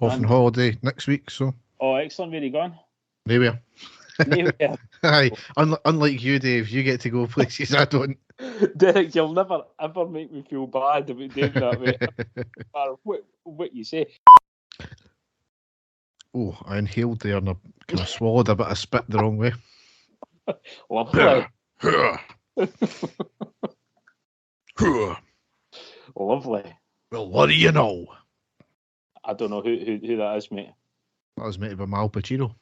Off on holiday next week, so. Oh, excellent. Where are you going? Nowhere. Nowhere. Aye, unlike you, Dave, you get to go places I don't. Derek, you'll never ever make me feel bad about doing that, mate. No matter what you say. Oh, I inhaled there and I kind of swallowed a bit of spit the wrong way. Lovely. Lovely. Well, what do you know? I don't know who that is, mate. That was made by Al Pacino.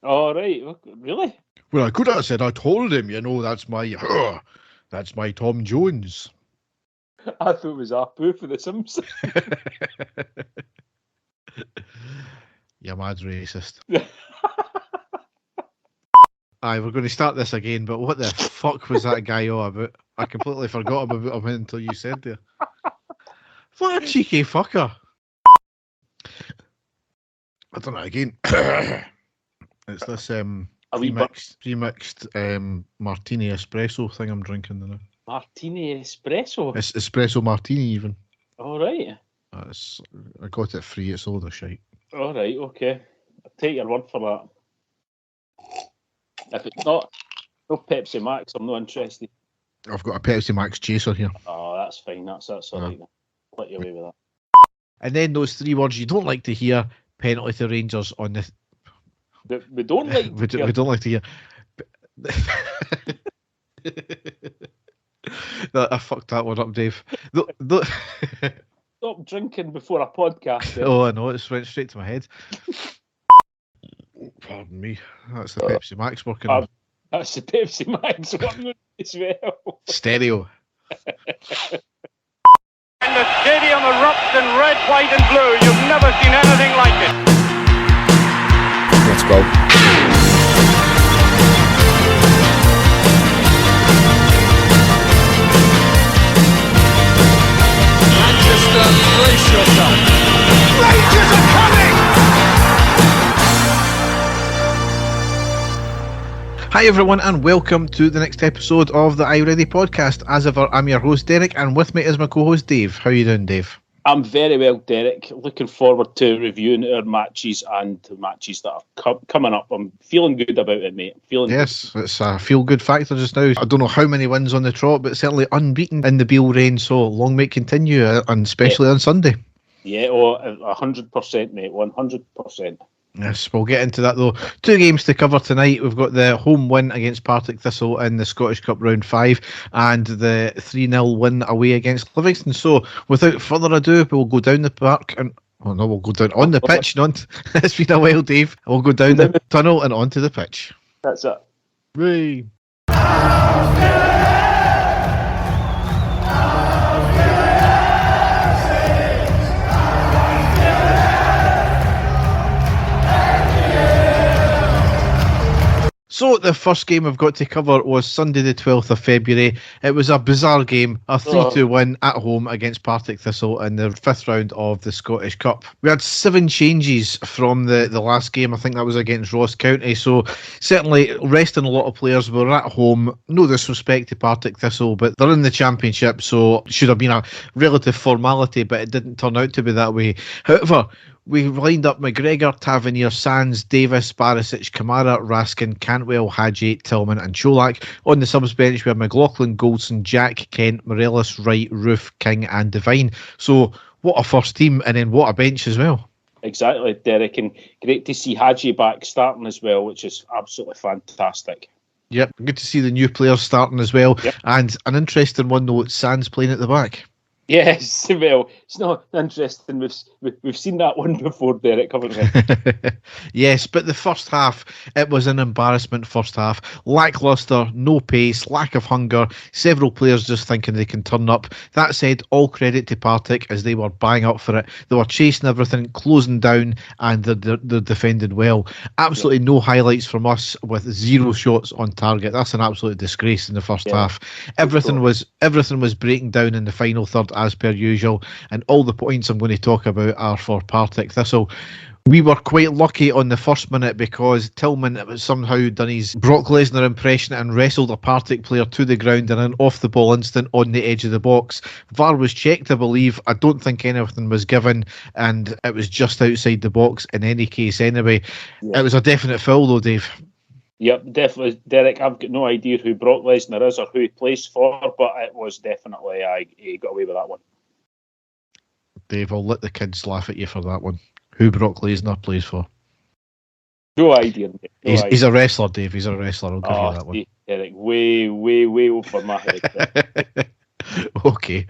Oh, right. Really? Well, I could have said I told him, that's my Tom Jones. I thought it was Apu for The Simpsons. You're mad racist. Aye, we're going to start this again, but what the fuck was that guy all about? I completely forgot about him until you said there. What a cheeky fucker. I don't know, again. It's this premixed martini espresso thing I'm drinking now. Martini espresso? It's espresso martini even. All right. I got it free, it's all the shite. All right, okay. I'll take your word for that. If it's not no Pepsi Max, I'm not interested. I've got a Pepsi Max chaser here. Oh, that's fine. That's all right. Let you away with that. And then those three words you don't like to hear: penalty to Rangers on the. We don't like. we don't like to hear. I fucked that one up, Dave. Stop drinking before a podcast. Oh, I know, it went straight to my head. Pardon me. That's the Pepsi Max working on. That's the Pepsi Max working as well. Stereo. And the stadium erupts in red, white and blue. You've never seen anything like it. Let's go. Manchester, brace yourself. Rangers are coming! Hi everyone and welcome to the next episode of the Are You Ready podcast. As ever, I'm your host Derek and with me is my co-host Dave. How are you doing, Dave? I'm very well, Derek. Looking forward to reviewing our matches and the matches that are coming up. I'm feeling good about it, mate. Yes, it's a feel-good factor just now. I don't know how many wins on the trot, but certainly unbeaten in the Beale reign, so long may it continue, and especially on Sunday. Yeah, 100%, mate, 100%. Yes, we'll get into that though. Two games to cover tonight. We've got the home win against Partick Thistle in the Scottish Cup round 5 and the 3-0 win away against Livingston. So without further ado, we'll go down the park and we'll go down on the pitch. It's been a while, Dave. We'll go down the tunnel and onto the pitch. That's it. Ray. So the first game I've got to cover was Sunday the 12th of February. It was a bizarre game, a 3-2 win at home against Partick Thistle in the 5th round of the Scottish Cup. We had 7 changes from the last game. I think that was against Ross County. So certainly resting a lot of players. We're at home. No disrespect to Partick Thistle, but they're in the Championship, so it should have been a relative formality, but it didn't turn out to be that way. However, we lined up McGregor, Tavernier, Sands, Davis, Barisic, Kamara, Raskin, Cantwell, Hadji, Tillman and Cholak. On the subs bench we have McLaughlin, Goldson, Jack, Kent, Morelos, Wright, Roof, King and Devine. So what a first team, and then what a bench as well. Exactly, Derek, and great to see Hadji back starting as well, which is absolutely fantastic. Yep, good to see the new players starting as well. Yep. And an interesting one though, Sands playing at the back. Yes, well, it's not interesting. We've seen that one before, Derek, haven't we? Yes, but the first half, it was an embarrassment first half. Lacklustre, no pace, lack of hunger, several players just thinking they can turn up. That said, all credit to Partick as they were buying up for it. They were chasing everything, closing down, and they're defending well. Absolutely no highlights from us with 0 shots on target. That's an absolute disgrace in the first half. Everything was breaking down in the final third as per usual, and all the points I'm going to talk about are for Partick Thistle. We were quite lucky on the first minute because Tillman somehow done his Brock Lesnar impression and wrestled a Partick player to the ground in an off-the-ball instant on the edge of the box. VAR was checked, I believe. I don't think anything was given, and it was just outside the box in any case anyway. Yeah. It was a definite foul though, Dave. Yep, definitely, Derek. I've got no idea who Brock Lesnar is or who he plays for, but it was definitely, he got away with that one. Dave, I'll let the kids laugh at you for that one. Who Brock Lesnar plays for? No idea. He's a wrestler, Dave. He's a wrestler. I'll give you that one. Derek, way over my head. Okay.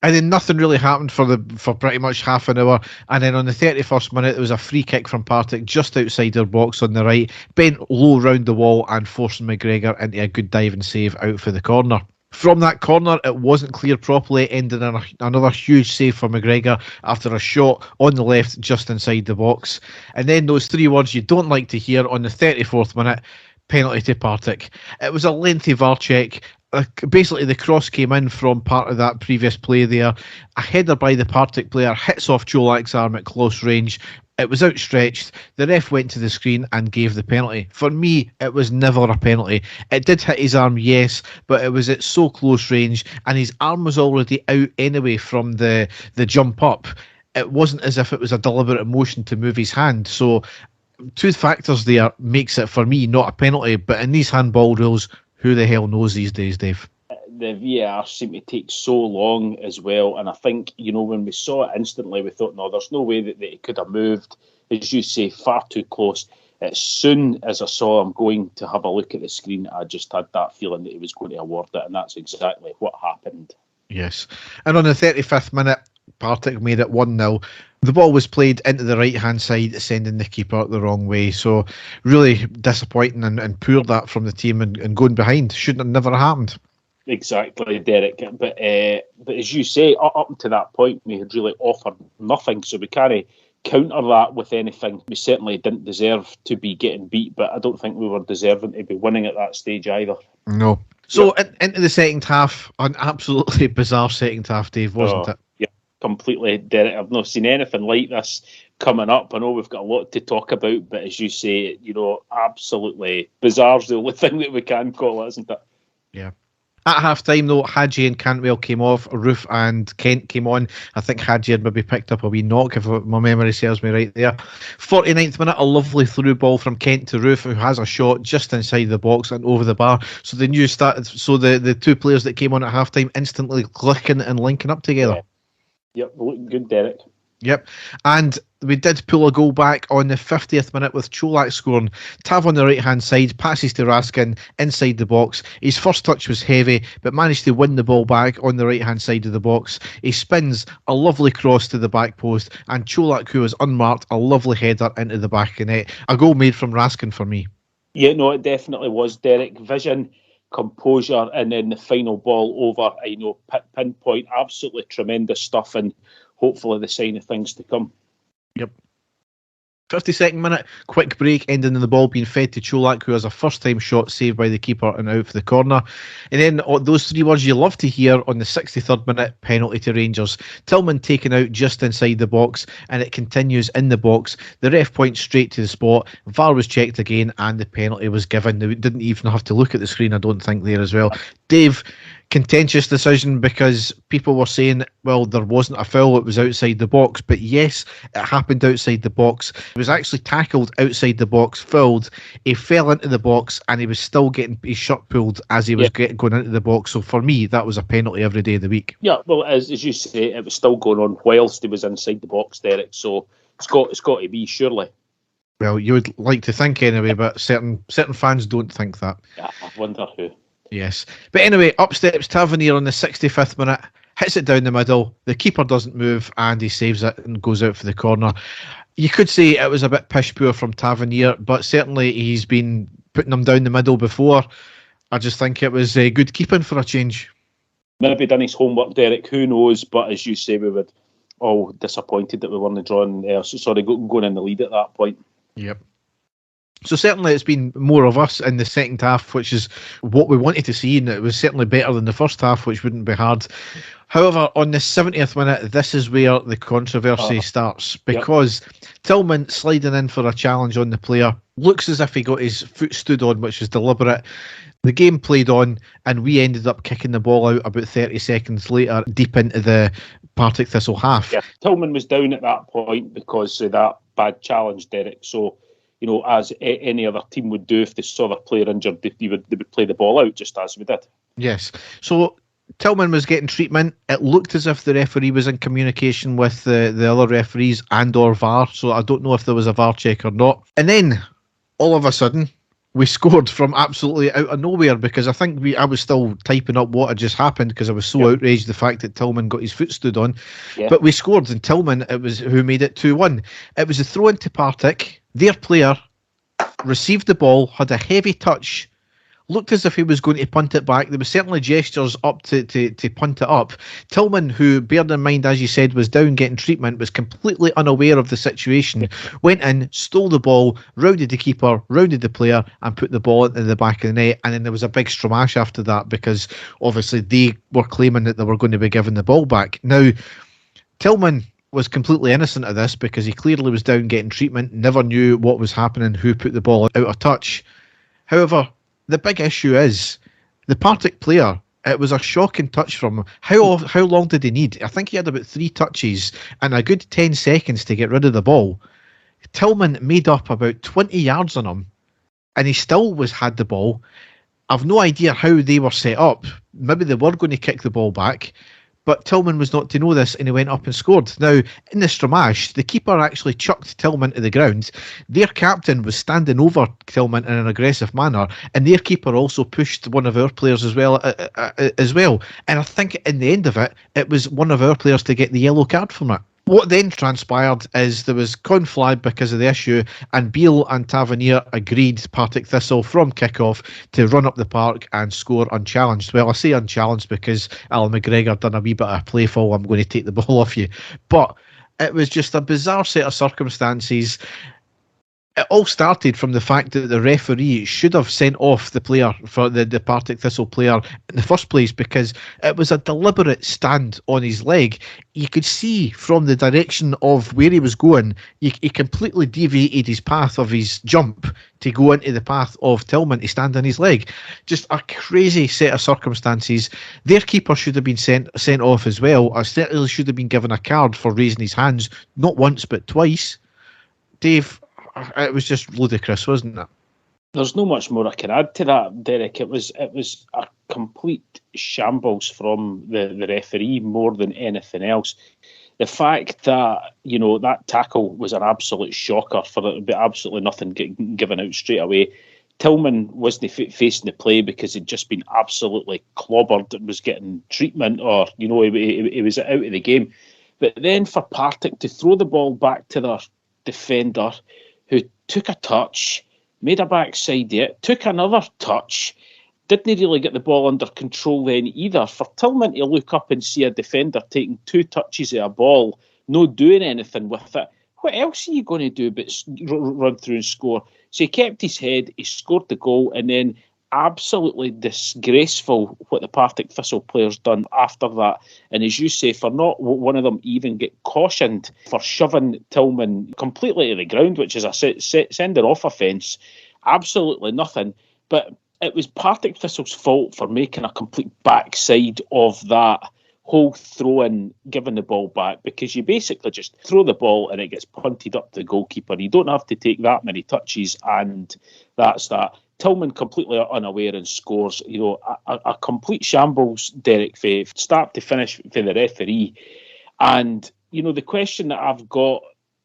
And then nothing really happened for pretty much half an hour. And then on the 31st minute, there was a free kick from Partick just outside their box on the right, bent low round the wall and forcing McGregor into a good diving save out for the corner. From that corner, it wasn't cleared properly, ending in another huge save for McGregor after a shot on the left just inside the box. And then those three words you don't like to hear on the 34th minute, penalty to Partick. It was a lengthy VAR check. Basically, the cross came in from part of that previous play there. A header by the Partick player hits off Cholak's arm at close range. It was outstretched. The ref went to the screen and gave the penalty. For me, it was never a penalty. It did hit his arm, yes, but it was at so close range, and his arm was already out anyway from the jump up. It wasn't as if it was a deliberate motion to move his hand. So, two factors there makes it, for me, not a penalty. But in these handball rules, who the hell knows these days, Dave? The VAR seemed to take so long as well, and I think, when we saw it instantly, we thought, no, there's no way that it could have moved, as you say, far too close. As soon as I saw him going to have a look at the screen, I just had that feeling that he was going to award it, and that's exactly what happened. Yes, and on the 35th minute, Partick made it 1-0. The ball was played into the right-hand side, sending the keeper the wrong way. So really disappointing and poor that from the team and going behind. Shouldn't have never happened. Exactly, Derek. But as you say, up to that point, we had really offered nothing. So we can't counter that with anything. We certainly didn't deserve to be getting beat, but I don't think we were deserving to be winning at that stage either. No. So into the second half, an absolutely bizarre second half, Dave, wasn't it? Yeah, completely, Derek. I've not seen anything like this coming up. I know we've got a lot to talk about, but as you say, absolutely bizarre is the only thing that we can call it, isn't it? Yeah. At half-time, though, Hadji and Cantwell came off. Roof and Kent came on. I think Hadji had maybe picked up a wee knock, if my memory serves me right there. 49th minute, a lovely through ball from Kent to Roof, who has a shot just inside the box and over the bar. So the news started. So the two players that came on at half-time instantly clicking and linking up together. Yeah. Yep, looking good, Derek. Yep, and we did pull a goal back on the 50th minute with Cholak scoring. Tav on the right-hand side, passes to Raskin inside the box. His first touch was heavy, but managed to win the ball back on the right-hand side of the box. He spins a lovely cross to the back post, and Cholak, who was unmarked, a lovely header into the back of the net. A goal made from Raskin for me. Yeah, no, it definitely was, Derek. Vision, composure, and then the final ball over, pinpoint, absolutely tremendous stuff, and hopefully the sign of things to come. Yep. 52nd minute, quick break, ending in the ball being fed to Cholak, who has a first-time shot saved by the keeper and out for the corner. And then those three words you love to hear on the 63rd minute, penalty to Rangers. Tillman taken out just inside the box, and it continues in the box. The ref points straight to the spot. VAR was checked again, and the penalty was given. They didn't even have to look at the screen, I don't think, there as well. Dave, contentious decision because people were saying, well, there wasn't a foul, it was outside the box. But yes, it happened outside the box. He was actually tackled outside the box, fouled. He fell into the box and he was still getting his shirt pulled as he was going into the box. So for me, that was a penalty every day of the week. Yeah, well, as you say, it was still going on whilst he was inside the box, Derek. So it's got to be, surely. Well, you would like to think anyway, but certain fans don't think that. Yeah, I wonder who. Yes. But anyway, up steps Tavernier on the 65th minute, hits it down the middle. The keeper doesn't move and he saves it and goes out for the corner. You could say it was a bit pish poor from Tavernier, but certainly he's been putting them down the middle before. I just think it was good keeping for a change. Maybe done his homework, Derek. Who knows? But as you say, we were all disappointed that we weren't going in the lead at that point. Yep. So certainly it's been more of us in the second half, which is what we wanted to see, and it was certainly better than the first half, which wouldn't be hard. However, on the 70th minute, this is where the controversy starts, because Tillman sliding in for a challenge on the player looks as if he got his foot stood on, which is deliberate. The game played on, and we ended up kicking the ball out about 30 seconds later, deep into the Partick Thistle half. Yeah, Tillman was down at that point because of that bad challenge, Derek. So, as any other team would do if they saw their player injured, they would play the ball out, just as we did. Yes. So Tillman was getting treatment. It looked as if the referee was in communication with the other referees and or VAR, so I don't know if there was a VAR check or not. And then, all of a sudden, we scored from absolutely out of nowhere, because I think I was still typing up what had just happened because I was so outraged the fact that Tillman got his foot stood on. Yeah. But we scored, and Tillman, it was who made it 2-1. It was a throw into Partick. Their player received the ball, had a heavy touch, looked as if he was going to punt it back. There were certainly gestures up to punt it up. Tillman, who, bear in mind, as you said, was down getting treatment, was completely unaware of the situation, went in, stole the ball, rounded the keeper, rounded the player, and put the ball into the back of the net. And then there was a big stramash after that, because obviously they were claiming that they were going to be given the ball back. Now, Tillman was completely innocent of this, because he clearly was down getting treatment, never knew what was happening, who put the ball out of touch. However, the big issue is the Partick player. It was a shocking touch from him. How long did he need? I think he had about 3 touches and a good 10 seconds to get rid of the ball. Tillman made up about 20 yards on him, and he still had the ball. I've no idea how they were set up. Maybe they were going to kick the ball back, but Tillman was not to know this, and he went up and scored. Now, in the stramash, the keeper actually chucked Tillman to the ground. Their captain was standing over Tillman in an aggressive manner, and their keeper also pushed one of our players as well. And I think in the end of it, it was one of our players to get the yellow card from it. What then transpired is there was conflag because of the issue, and Beale and Tavernier agreed, Partick Thistle, from kick-off to run up the park and score unchallenged. Well, I say unchallenged because Alan McGregor done a wee bit of playful, I'm going to take the ball off you. But it was just a bizarre set of circumstances. It all started from the fact that the referee should have sent off the player, for the Partick Thistle player, in the first place, because it was a deliberate stand on his leg. You could see from the direction of where he was going, he completely deviated his path of his jump to go into the path of Tillman to stand on his leg. Just a crazy set of circumstances. Their keeper should have been sent off as well. Or certainly should have been given a card for raising his hands, not once but twice. Dave, it was just ludicrous, wasn't it? There's no much more I can add to that, Derek. It was a complete shambles from the referee more than anything else. The fact that, that tackle was an absolute shocker for absolutely nothing getting given out straight away. Tillman wasn't facing the play because he'd just been absolutely clobbered and was getting treatment, or, he was out of the game. But then for Partick to throw the ball back to their defender, who took a touch, made a backside hit, took another touch, didn't really get the ball under control then either. For Tillman to look up and see a defender taking 2 touches of a ball, no doing anything with it, what else are you going to do but run through and score? So he kept his head, he scored the goal, and then absolutely disgraceful what the Partick Thistle players done after that. And as you say, for not one of them even get cautioned for shoving Tillman completely to the ground, which is a sending off offence, absolutely nothing. But it was Partick Thistle's fault for making a complete backside of that whole throw-in, giving the ball back, because you basically just throw the ball and it gets punted up to the goalkeeper. You don't have to take that many touches, and that's that. Tillman completely unaware and scores. A complete shambles, Derek, from start to finish for the referee. And the question that I've got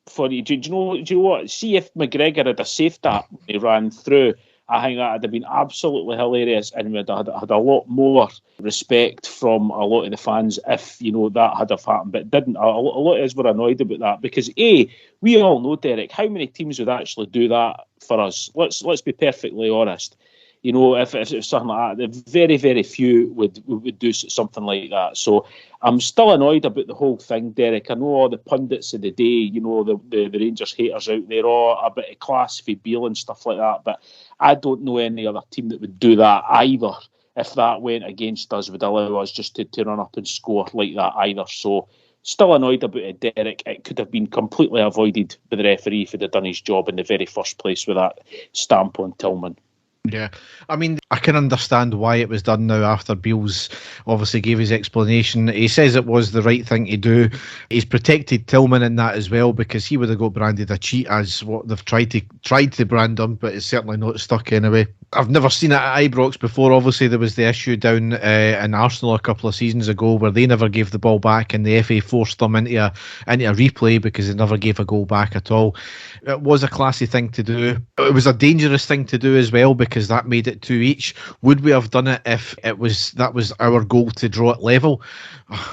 for you, do you know what? See if McGregor had saved that when he ran through. I think that would have been absolutely hilarious, and we'd have had a lot more respect from a lot of the fans if that had have happened, but it didn't. A lot of us were annoyed about that, because we all know, Derek, how many teams would actually do that for us. Let's be perfectly honest. if it's something like that, very, very few would do something like that. So I'm still annoyed about the whole thing, Derek. I know all the pundits of the day, the Rangers haters out there, a bit of class for Beale and stuff like that, but I don't know any other team that would do that either. If that went against us, would allow us just to run up and score like that either. So still annoyed about it, Derek. It could have been completely avoided by the referee if he'd have done his job in the very first place with that stamp on Tillman. Yeah, I mean, I can understand why it was done now after Beale's obviously gave his explanation. He says it was the right thing to do. He's protected Tillman in that as well, because he would have got branded a cheat as what they've tried to brand him, but it's certainly not stuck anyway. I've never seen it at Ibrox before. Obviously, there was the issue down in Arsenal a couple of seasons ago where they never gave the ball back, and the FA forced them into a replay because they never gave a goal back at all. It was a classy thing to do. It was a dangerous thing to do as well, because that made it 2 each. Would we have done it if that was our goal to draw it level?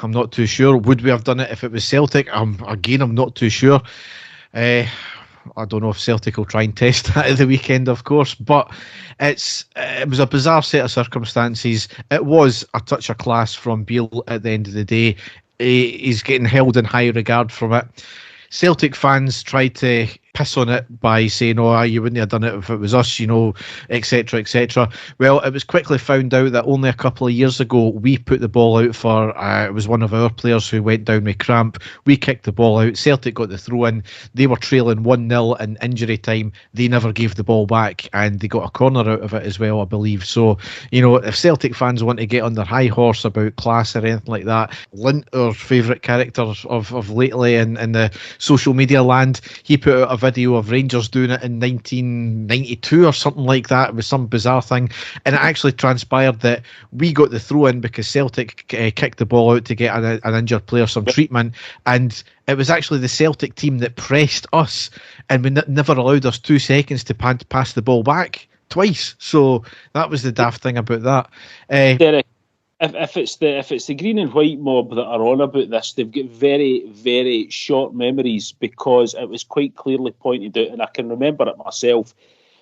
I'm not too sure. Would we have done it if it was Celtic? Again, I'm not too sure. I don't know if Celtic will try and test that at the weekend, of course, but it was a bizarre set of circumstances. It was a touch of class from Beale at the end of the day. He's getting held in high regard from it. Celtic fans tried to piss on it by saying, you wouldn't have done it if it was us, etc., etc. Well, it was quickly found out that only a couple of years ago, we put the ball out for, it was one of our players who went down with cramp. We kicked the ball out. Celtic got the throw in. They were trailing 1-0 in injury time. They never gave the ball back, and they got a corner out of it as well, I believe. So, if Celtic fans want to get on their high horse about class or anything like that, Lint, our favourite character of lately in the social media land, he put out a video of Rangers doing it in 1992 or something like that. It was some bizarre thing, and it actually transpired that we got the throw in because Celtic kicked the ball out to get an injured player some treatment, and it was actually the Celtic team that pressed us, and we never allowed us 2 seconds to pass the ball back twice. So that was the daft thing about that. Derek, if it's the green and white mob that are on about this, they've got very, very short memories, because it was quite clearly pointed out, and I can remember it myself,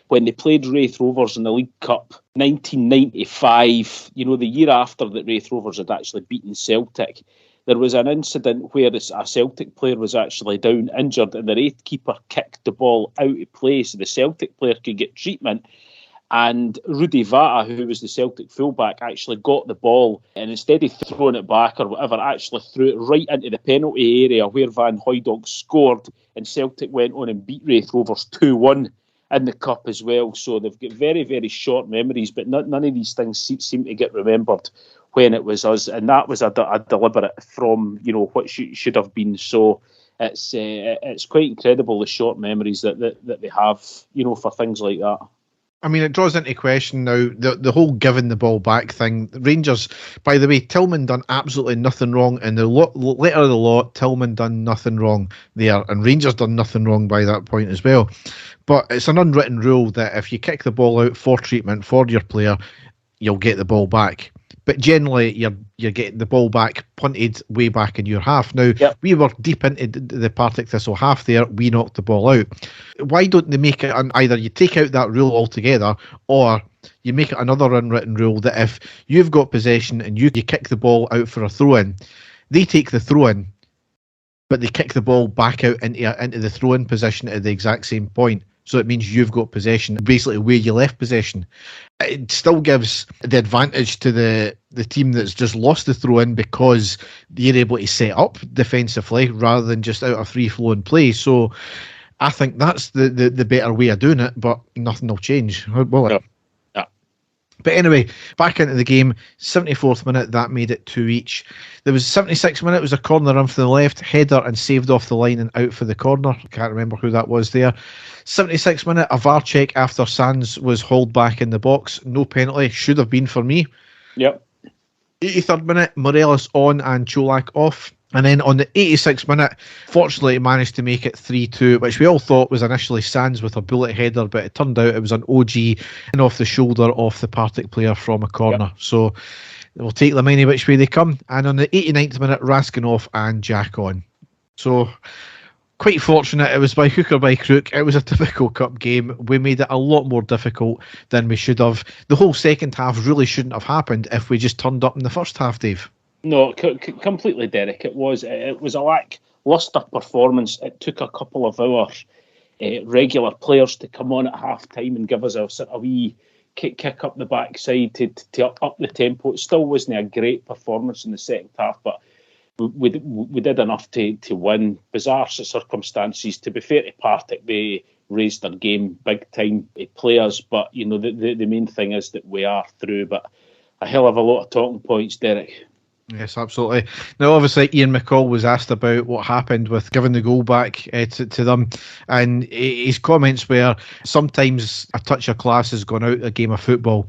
when they played Wraith Rovers in the League Cup 1995, the year after that Wraith Rovers had actually beaten Celtic. There was an incident where a Celtic player was actually down injured, and the Wraith keeper kicked the ball out of play so the Celtic player could get treatment. And Rudi Vata, who was the Celtic fullback, actually got the ball, and instead of throwing it back or whatever, actually threw it right into the penalty area where Van Hooijdonk scored, and Celtic went on and beat Wraith Rovers 2-1 in the Cup as well. So they've got very, very short memories, but none of these things seem to get remembered when it was us, and that was a deliberate from what should have been. So it's quite incredible, the short memories that they have for things like that. I mean, it draws into question now the whole giving the ball back thing. Rangers, by the way, Tillman done absolutely nothing wrong. In the letter of the law, Tillman done nothing wrong there, and Rangers done nothing wrong by that point as well. But it's an unwritten rule that if you kick the ball out for treatment for your player, you'll get the ball back. But generally, you're getting the ball back, punted way back in your half. Now, We were deep into the Partick Thistle half there. We knocked the ball out. Why don't they make it either you take out that rule altogether, or you make it another unwritten rule that if you've got possession and you kick the ball out for a throw-in, they take the throw-in, but they kick the ball back out into the throw-in position at the exact same point. So it means you've got possession, basically where you left possession. It still gives the advantage to the team that's just lost the throw-in, because they're able to set up defensively rather than just out of free-flowing play. So I think that's the better way of doing it, but nothing will change, will it? No. But anyway, back into the game, 74th minute, that made it 2 each. There was 76th minute, was a corner in from the left, header and saved off the line and out for the corner. I can't remember who that was there. 76th minute, a VAR check after Sands was hauled back in the box. No penalty, should have been for me. Yep. 83rd minute, Morelos on and Cholak off. And then on the 86th minute, fortunately, he managed to make it 3-2, which we all thought was initially Sands with a bullet header, but it turned out it was an OG and off the shoulder off the Partick player from a corner. Yep. So we'll take them any which way they come. And on the 89th minute, Raskin off and Jack on. So Quite fortunate. It was by hook or by crook. It was a typical cup game. We made it a lot more difficult than we should have. The whole second half really shouldn't have happened if we just turned up in the first half, Dave. No, completely, Derek. It was a lacklustre performance. It took a couple of our regular players to come on at half time and give us a sort of wee kick up the backside to up the tempo. It still wasn't a great performance in the second half, but we did enough to win. Bizarre circumstances. To be fair to Partick, they raised their game big time players, but the main thing is that we are through. But a hell of a lot of talking points, Derek. Yes, absolutely. Now, obviously, Ian McCall was asked about what happened with giving the goal back to them, and his comments were, sometimes a touch of class has gone out a game of football.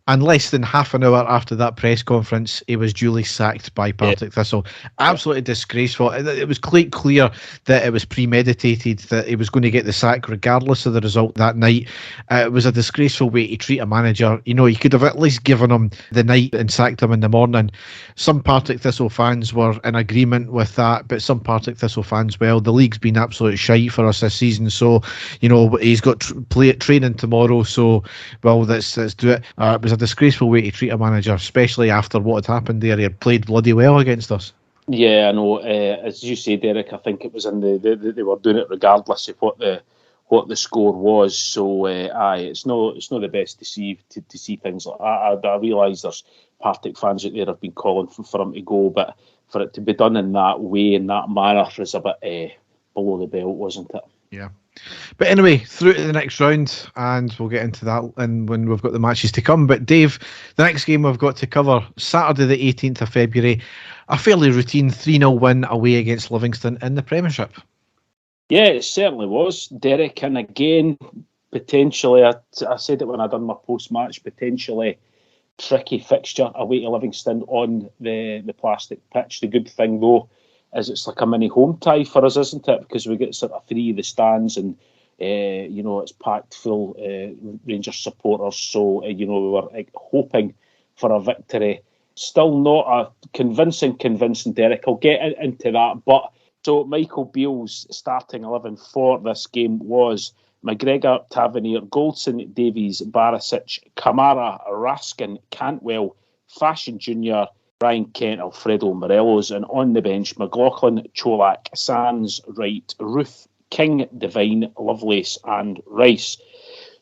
And less than half an hour after that press conference, he was duly sacked by Partick Thistle. Absolutely disgraceful. It was quite clear that it was premeditated, that he was going to get the sack regardless of the result that night. It was a disgraceful way to treat a manager. You could have at least given him the night and sacked him in the morning. Some Partick Thistle fans were in agreement with that, but some Partick Thistle fans, well, the league's been absolute shite for us this season, so, he's got training tomorrow, so, well, let's do it. It was a disgraceful way to treat a manager, especially after what had happened there. He had played bloody well against us. Yeah, I know. As you say, Derek, I think it was in they were doing it regardless of what the score was. So, it's not the best to see things like that. I realise there's Partick fans out there have been calling for him to go, but for it to be done in that way, in that manner, was a bit below the belt, wasn't it? Yeah. But anyway, through to the next round, and we'll get into that and when we've got the matches to come. But Dave, the next game we've got to cover, Saturday the 18th of February, a fairly routine 3-0 win away against Livingston in the Premiership. Yeah, it certainly was, Derek. And again, potentially, I said it when I done my post-match, potentially tricky fixture away to Livingston on the plastic pitch. The good thing, though, is it's like a mini home tie for us, isn't it? Because we get sort of three of the stands and, it's packed full Rangers supporters. So, we were hoping for a victory. Still not a convincing, Derek. I'll get into that. But so Michael Beale's starting 11 for this game was McGregor, Tavernier, Goldson, Davies, Barisic, Kamara, Raskin, Cantwell, Fashion Jr., Ryan Kent, Alfredo Morelos, and on the bench, McLaughlin, Cholak, Sands, Wright, Ruth, King, Devine, Lovelace, and Rice.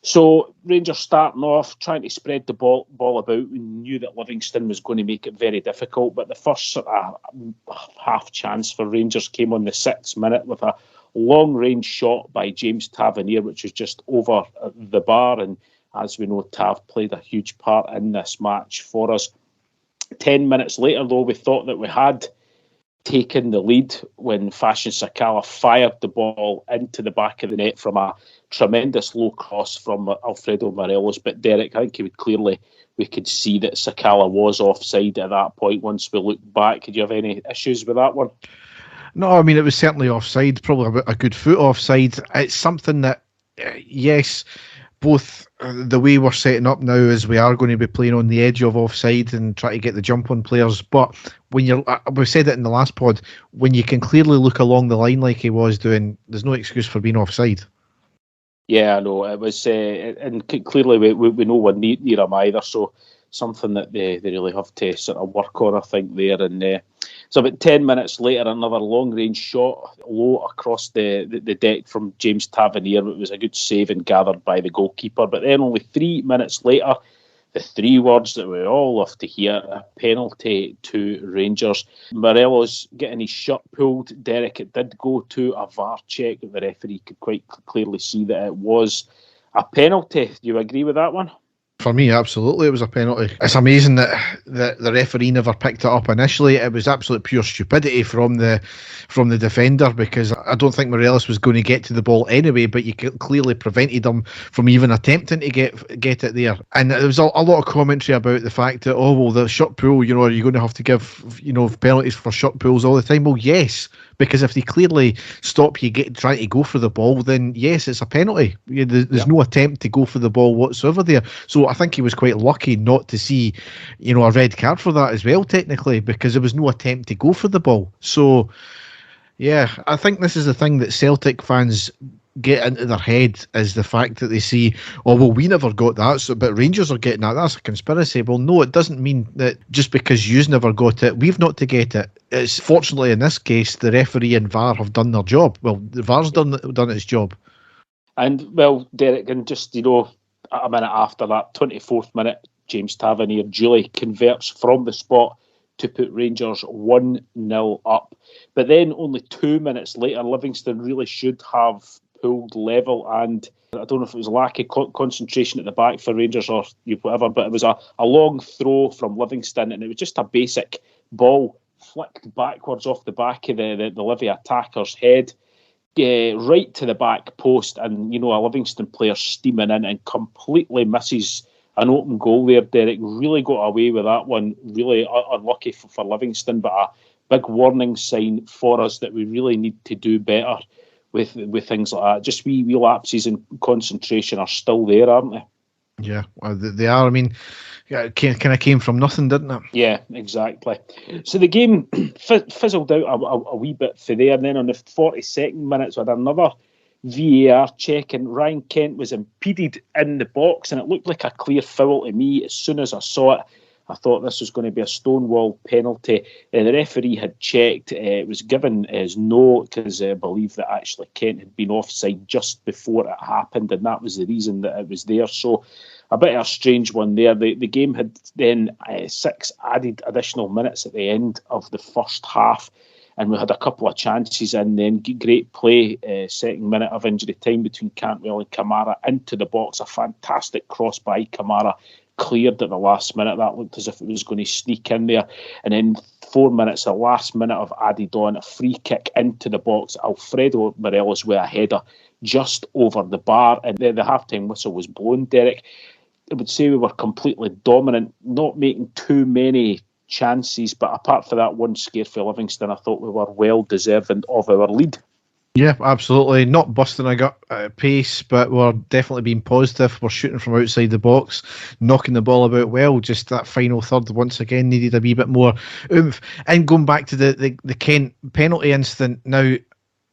So Rangers starting off, trying to spread the ball about. We knew that Livingston was going to make it very difficult, but the first sort of half chance for Rangers came on the 6th minute with a long-range shot by James Tavernier, which was just over the bar. And as we know, Tav played a huge part in this match for us. 10 minutes later, though, we thought that we had taken the lead when Fashion Sakala fired the ball into the back of the net from a tremendous low cross from Alfredo Morelos. But Derek, I think we could see that Sakala was offside at that point once we looked back. Did you have any issues with that one? No, I mean, it was certainly offside, probably about a good foot offside. It's something that, yes, both the way we're setting up now is we are going to be playing on the edge of offside and try to get the jump on players. But when we said it in the last pod, when you can clearly look along the line like he was doing, there's no excuse for being offside. Yeah, I know. It was, and clearly we know we're near him either. So something that they really have to sort of work on, I think, there. And so about 10 minutes later, another long-range shot low across the deck from James Tavernier. It was a good save and gathered by the goalkeeper. But then only 3 minutes later, the three words that we all love to hear, a penalty to Rangers. Morelos getting his shirt pulled. Derek, it did go to a VAR check. The referee could quite clearly see that it was a penalty. Do you agree with that one? For me, absolutely, it was a penalty. It's amazing that the referee never picked it up initially. It was absolute pure stupidity from the defender, because I don't think Morelos was going to get to the ball anyway, but you clearly prevented him from even attempting to get it there. And there was a lot of commentary about the fact that, the shot pull, are you going to have to give, penalties for shot pulls all the time? Well, yes, because if they clearly stop you trying to go for the ball, then yes, it's a penalty. There's no attempt to go for the ball whatsoever there. So I think he was quite lucky not to see, a red card for that as well, technically, because there was no attempt to go for the ball. So, Yeah, I think this is the thing that Celtic fans get into their head, is the fact that they see, oh, well, we never got that, so, but Rangers are getting that. That's a conspiracy. Well, no, it doesn't mean that just because you've never got it, we've not to get it. It's fortunately in this case, the referee and VAR have done their job. Well, the VAR's done its job. And, well, Derek, and just, a minute after that, 24th minute, James Tavernier duly converts from the spot to put Rangers 1-0 up. But then only 2 minutes later, Livingston really should have pulled level, and I don't know if it was a lack of concentration at the back for Rangers or whatever, but it was a long throw from Livingston, and it was just a basic ball flicked backwards off the back of the Livy attacker's head, right to the back post, and a Livingston player steaming in and completely misses an open goal there. Derek really got away with that one. Really unlucky for Livingston, but a big warning sign for us that we really need to do better with things like that. Just wee lapses in concentration are still there, aren't they? Yeah, they are. I mean, it kind of came from nothing, didn't it? Yeah, exactly. So the game fizzled out a wee bit for there, and then on the 42nd minute, we had another VAR check, and Ryan Kent was impeded in the box, and it looked like a clear foul to me. As soon as I saw it, I thought this was going to be a stonewall penalty. The referee had checked. It was given as no, because I believe that actually Kent had been offside just before it happened, and that was the reason that it was there. So a bit of a strange one there. The game had then 6 added additional minutes at the end of the first half, and we had a couple of chances, and then great play, second minute of injury time between Cantwell and Kamara into the box. A fantastic cross by Kamara, cleared at the last minute. That looked as if it was going to sneak in there. And then 4 minutes, the last minute of added on, a free kick into the box. Alfredo Morelos with a header just over the bar, and then the half-time whistle was blown, Derek. I would say we were completely dominant, not making too many chances, but apart from that one scare for Livingston, I thought we were well deserving of our lead. Yeah, absolutely. Not busting a gut pace, but we're definitely being positive. We're shooting from outside the box, knocking the ball about well. Just that final third, once again, needed a wee bit more oomph. And going back to the Kent penalty incident, now,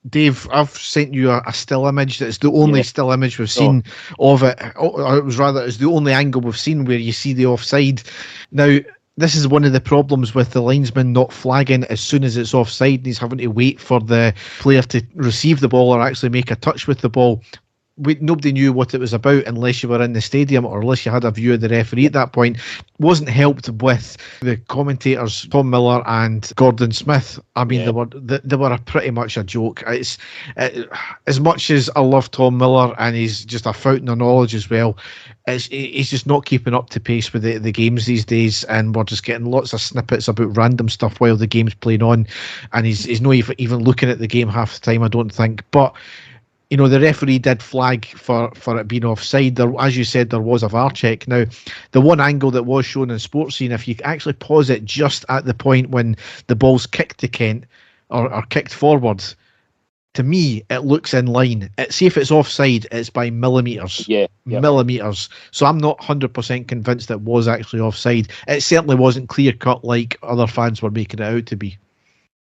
Dave, I've sent you a still image. That's the only still image we've seen of it. Or it was rather, it's the only angle we've seen where you see the offside. Now, this is one of the problems with the linesman not flagging as soon as it's offside. He's having to wait for the player to receive the ball or actually make a touch with the ball. Nobody knew what it was about unless you were in the stadium or unless you had a view of the referee at that point. Wasn't helped with the commentators, Tom Miller and Gordon Smith. I mean, they were pretty much a joke. It's as much as I love Tom Miller and he's just a fountain of knowledge as well, he's just not keeping up to pace with the games these days, and we're just getting lots of snippets about random stuff while the game's playing on, and he's not even looking at the game half the time, I don't think. But the referee did flag for it being offside. There, as you said, there was a VAR check. Now, the one angle that was shown in Sports Scene, if you actually pause it just at the point when the ball's kicked to Kent or kicked forwards, to me, it looks in line. See if it's offside, it's by millimetres. Yeah. Millimetres. So I'm not 100% convinced it was actually offside. It certainly wasn't clear-cut like other fans were making it out to be.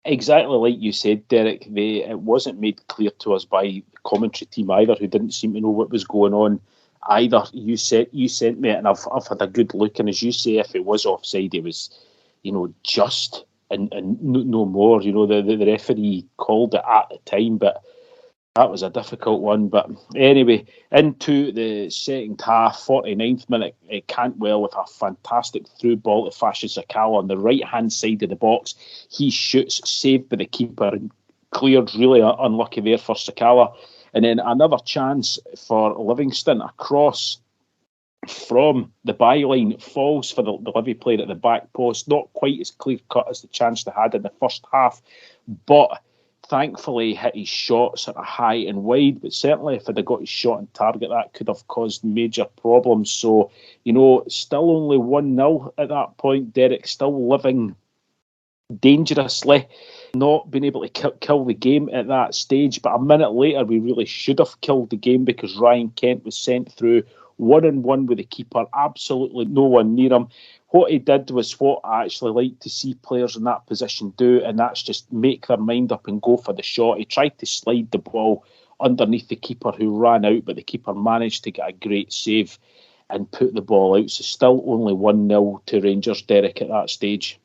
Exactly like you said, Derek. It wasn't made clear to us by the commentary team either, who didn't seem to know what was going on either. You sent me it, and I've had a good look, and as you say, if it was offside, it was, just and no more. The referee called it at the time, but that was a difficult one. But anyway, into the second half, 49th minute, Cantwell with a fantastic through ball to Fashion Sakala on the right-hand side of the box. He shoots, saved by the keeper, and cleared. Really unlucky there for Sakala. And then another chance for Livingston, a cross from the byline, falls for the Livy player at the back post. Not quite as clear-cut as the chance they had in the first half, but thankfully hit his shot sort of high and wide, but certainly if he'd got his shot on target, that could have caused major problems. So, still only 1-0 at that point. Derek still living dangerously, not being able to kill the game at that stage. But a minute later, we really should have killed the game because Ryan Kent was sent through 1-on-1 with the keeper, absolutely no one near him. what he did was what I actually like to see players in that position do, and that's just make their mind up and go for the shot. He tried to slide the ball underneath the keeper who ran out, but the keeper managed to get a great save and put the ball out. So still only 1-0 to Rangers, Derek, at that stage.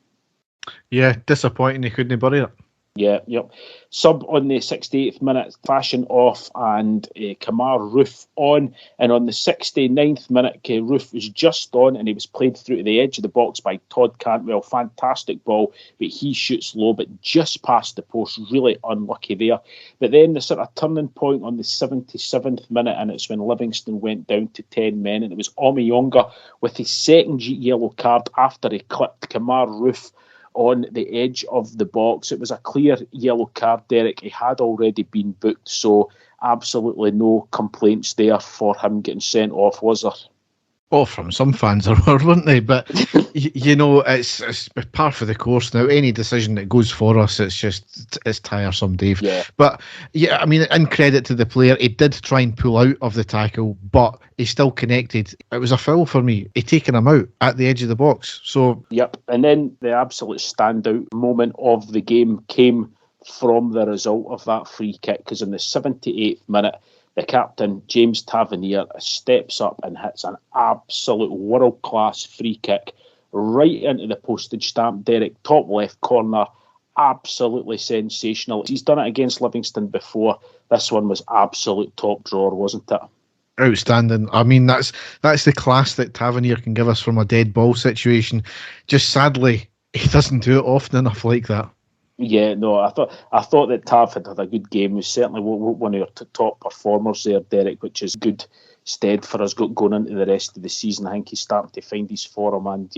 Yeah, disappointing he couldn't bury it. Yeah, yep. Sub on the 68th minute, Fashion off and Kamar Roof on. And on the 69th minute, Roof was just on and he was played through to the edge of the box by Todd Cantwell. Fantastic ball, but he shoots low, but just past the post. Really unlucky there. But then the sort of turning point on the 77th minute, and it's when Livingston went down to 10 men, and it was Omiyonga with his second yellow card after he clipped Kamar Roof on the edge of the box. It was a clear yellow card, Derek. He had already been booked, so absolutely no complaints there for him getting sent off, was there? Oh, from some fans there were, weren't they? But it's par for the course now. Any decision that goes for us, it's tiresome, Dave. Yeah. But yeah, I mean, in credit to the player, he did try and pull out of the tackle, but he still connected. It was a foul for me. He taken him out at the edge of the box. So yep. And then the absolute standout moment of the game came from the result of that free kick, because in the 78th minute, the captain, James Tavernier, steps up and hits an absolute world-class free kick right into the postage stamp, Derek, top left corner. Absolutely sensational. He's done it against Livingston before. This one was absolute top drawer, wasn't it? Outstanding. I mean, that's the class that Tavernier can give us from a dead ball situation. Just sadly, he doesn't do it often enough like that. Yeah, no, I thought that Tav had a good game. He was certainly one of your top performers there, Derek, which is good stead for us going into the rest of the season. I think he's starting to find his form and,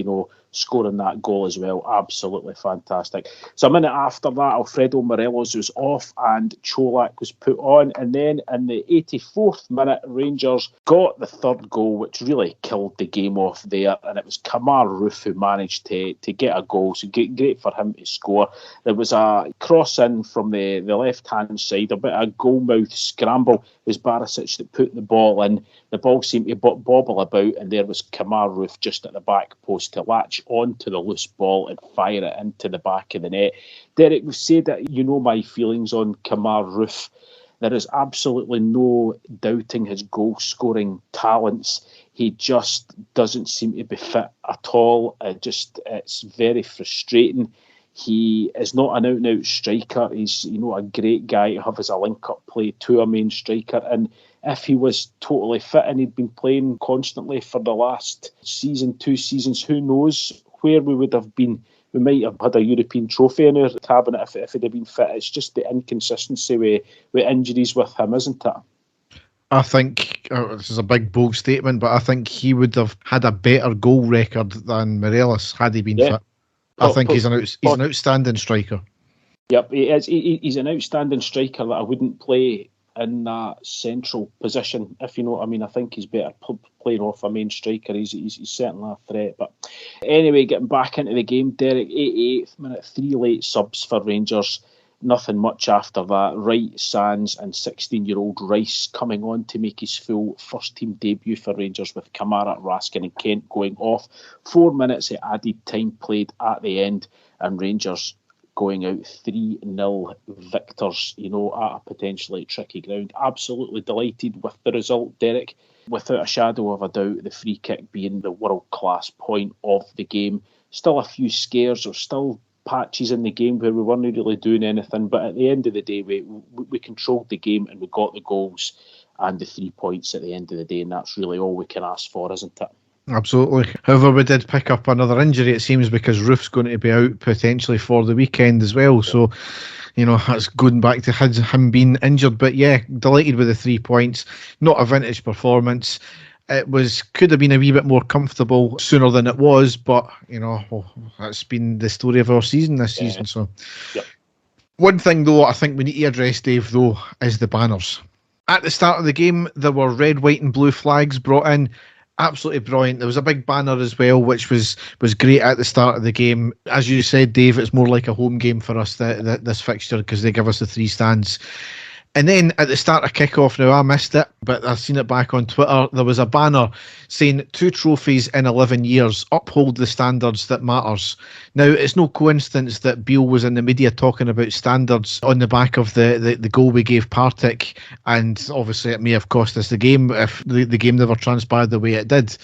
scoring that goal as well. Absolutely fantastic. So a minute after that, Alfredo Morelos was off and Cholak was put on. And then in the 84th minute, Rangers got the third goal, which really killed the game off there. And it was Kamar Roof who managed to get a goal. So great for him to score. There was a cross in from the left-hand side, a bit of a goal-mouth scramble. It was Barisic that put the ball in. The ball seemed to bobble about, and there was Kamar Roof just at the back post to latch onto the loose ball and fire it into the back of the net. Derek, we've said that my feelings on Kamar Roof. There is absolutely no doubting his goal-scoring talents. He just doesn't seem to be fit at all. It's very frustrating. He is not an out-and-out striker. He's a great guy to have as a link-up play to a main striker. And if he was totally fit and he'd been playing constantly for the last season, 2 seasons, who knows where we would have been. We might have had a European trophy in our cabinet if he'd have been fit. It's just the inconsistency with injuries with him, isn't it? I think, this is a big bold statement, but I think he would have had a better goal record than Morelos had he been fit. I think he's an outstanding striker. Yep, he is. He's an outstanding striker that I wouldn't play in that central position, if you know what I mean. I think he's better playing off a main striker. He's certainly a threat. But anyway, getting back into the game, Derek, 88th minute, 3 late subs for Rangers. Nothing much after that. Wright, Sands and 16-year-old Rice coming on to make his full first-team debut for Rangers, with Kamara, Raskin and Kent going off. 4 minutes of added time played at the end, and Rangers going out 3-0 victors, at a potentially tricky ground. Absolutely delighted with the result, Derek. Without a shadow of a doubt, the free kick being the world-class point of the game. Still a few scares, or still patches in the game where we weren't really doing anything, but at the end of the day, we controlled the game and we got the goals and the 3 points at the end of the day, and that's really all we can ask for, isn't it? Absolutely. However, we did pick up another injury, it seems, because Roof's going to be out potentially for the weekend as well. So, that's going back to him being injured. But yeah, delighted with the 3 points. Not a vintage performance. It could have been a wee bit more comfortable sooner than it was, but that's been the story of our season this season. So, One thing though, I think we need to address, Dave, though, is the banners. At the start of the game, there were red, white, and blue flags brought in. Absolutely brilliant. There was a big banner as well, which was great at the start of the game. As you said, Dave, it's more like a home game for us, this fixture, because they give us the 3 stands. And then at the start of kick-off, now I missed it, but I've seen it back on Twitter, there was a banner saying 2 trophies in 11 years, uphold the standards that matters. Now, it's no coincidence that Beale was in the media talking about standards on the back of the goal we gave Partick, and obviously it may have cost us the game if the game never transpired the way it did.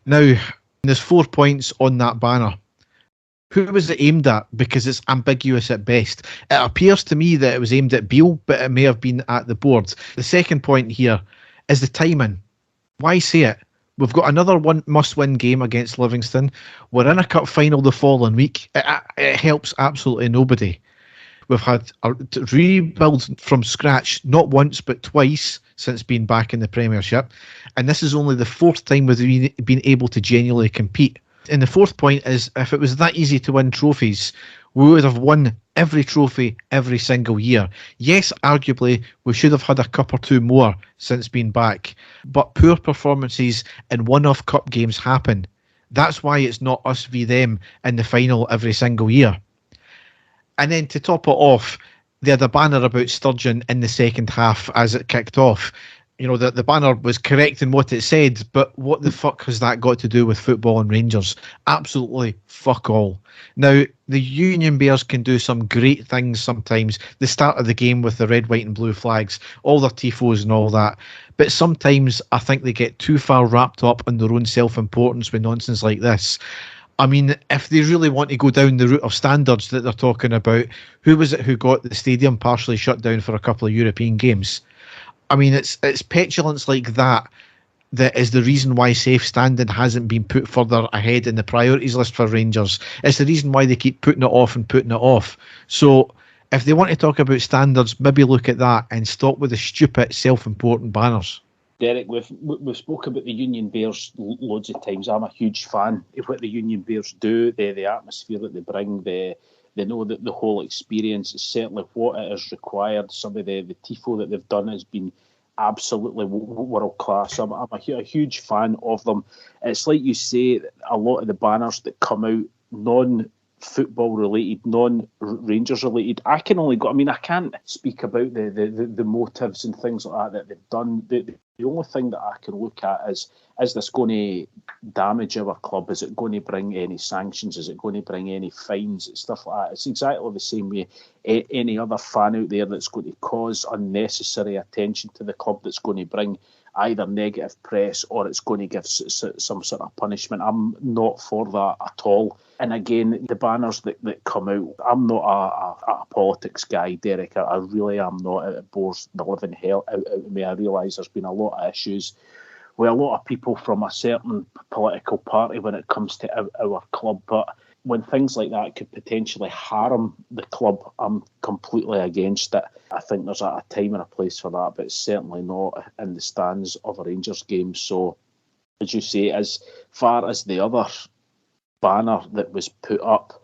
Now, there's 4 points on that banner. Who was it aimed at? Because it's ambiguous at best. It appears to me that it was aimed at Beale, but it may have been at the board. The second point here is the timing. Why say it? We've got another one must-win game against Livingston. We're in a cup final the following week. It helps absolutely nobody. We've had a rebuild from scratch, not once but twice since being back in the Premiership. And this is only the 4th time we've been able to genuinely compete. And the 4th point is, if it was that easy to win trophies, we would have won every trophy every single year. Yes, arguably, we should have had a cup or 2 more since being back. But poor performances in one-off cup games happen. That's why it's not us v them in the final every single year. And then to top it off, they had a banner about Sturgeon in the second half as it kicked off. You know, the banner was correct in what it said, but what the fuck has that got to do with football and Rangers? Absolutely fuck all. Now, the Union Bears can do some great things sometimes. The start of the game with the red, white and blue flags, all their tifos and all that. But sometimes I think they get too far wrapped up in their own self-importance with nonsense like this. I mean, if they really want to go down the route of standards that they're talking about, who was it who got the stadium partially shut down for a couple of European games? I mean, it's petulance like that is the reason why safe standing hasn't been put further ahead in the priorities list for Rangers. It's the reason why they keep putting it off and putting it off. So if they want to talk about standards, maybe look at that and stop with the stupid self-important banners. Derek, we've spoken about the Union Bears loads of times. I'm a huge fan of what the Union Bears do, the atmosphere that they bring, they know that the whole experience is certainly what it is required. Some of the tifo that they've done has been absolutely world class. I'm a huge fan of them. It's like you say, a lot of the banners that come out non-football related, non-Rangers related. I can't speak about the motives and things like that they've done. The only thing that I can look at is this going to damage our club? Is it going to bring any sanctions? Is it going to bring any fines? Stuff like that. It's exactly the same way any other fan out there that's going to cause unnecessary attention to the club, that's going to bring either negative press or it's going to give some sort of punishment. I'm not for that at all. And again, the banners that come out, I'm not a politics guy, Derek. I really am not. It bores the living hell out of me. I realise there's been a lot of issues with a lot of people from a certain political party when it comes to our club. But when things like that could potentially harm the club, I'm completely against it. I think there's a time and a place for that, but it's certainly not in the stands of a Rangers game. So, as you say, as far as the other banner that was put up,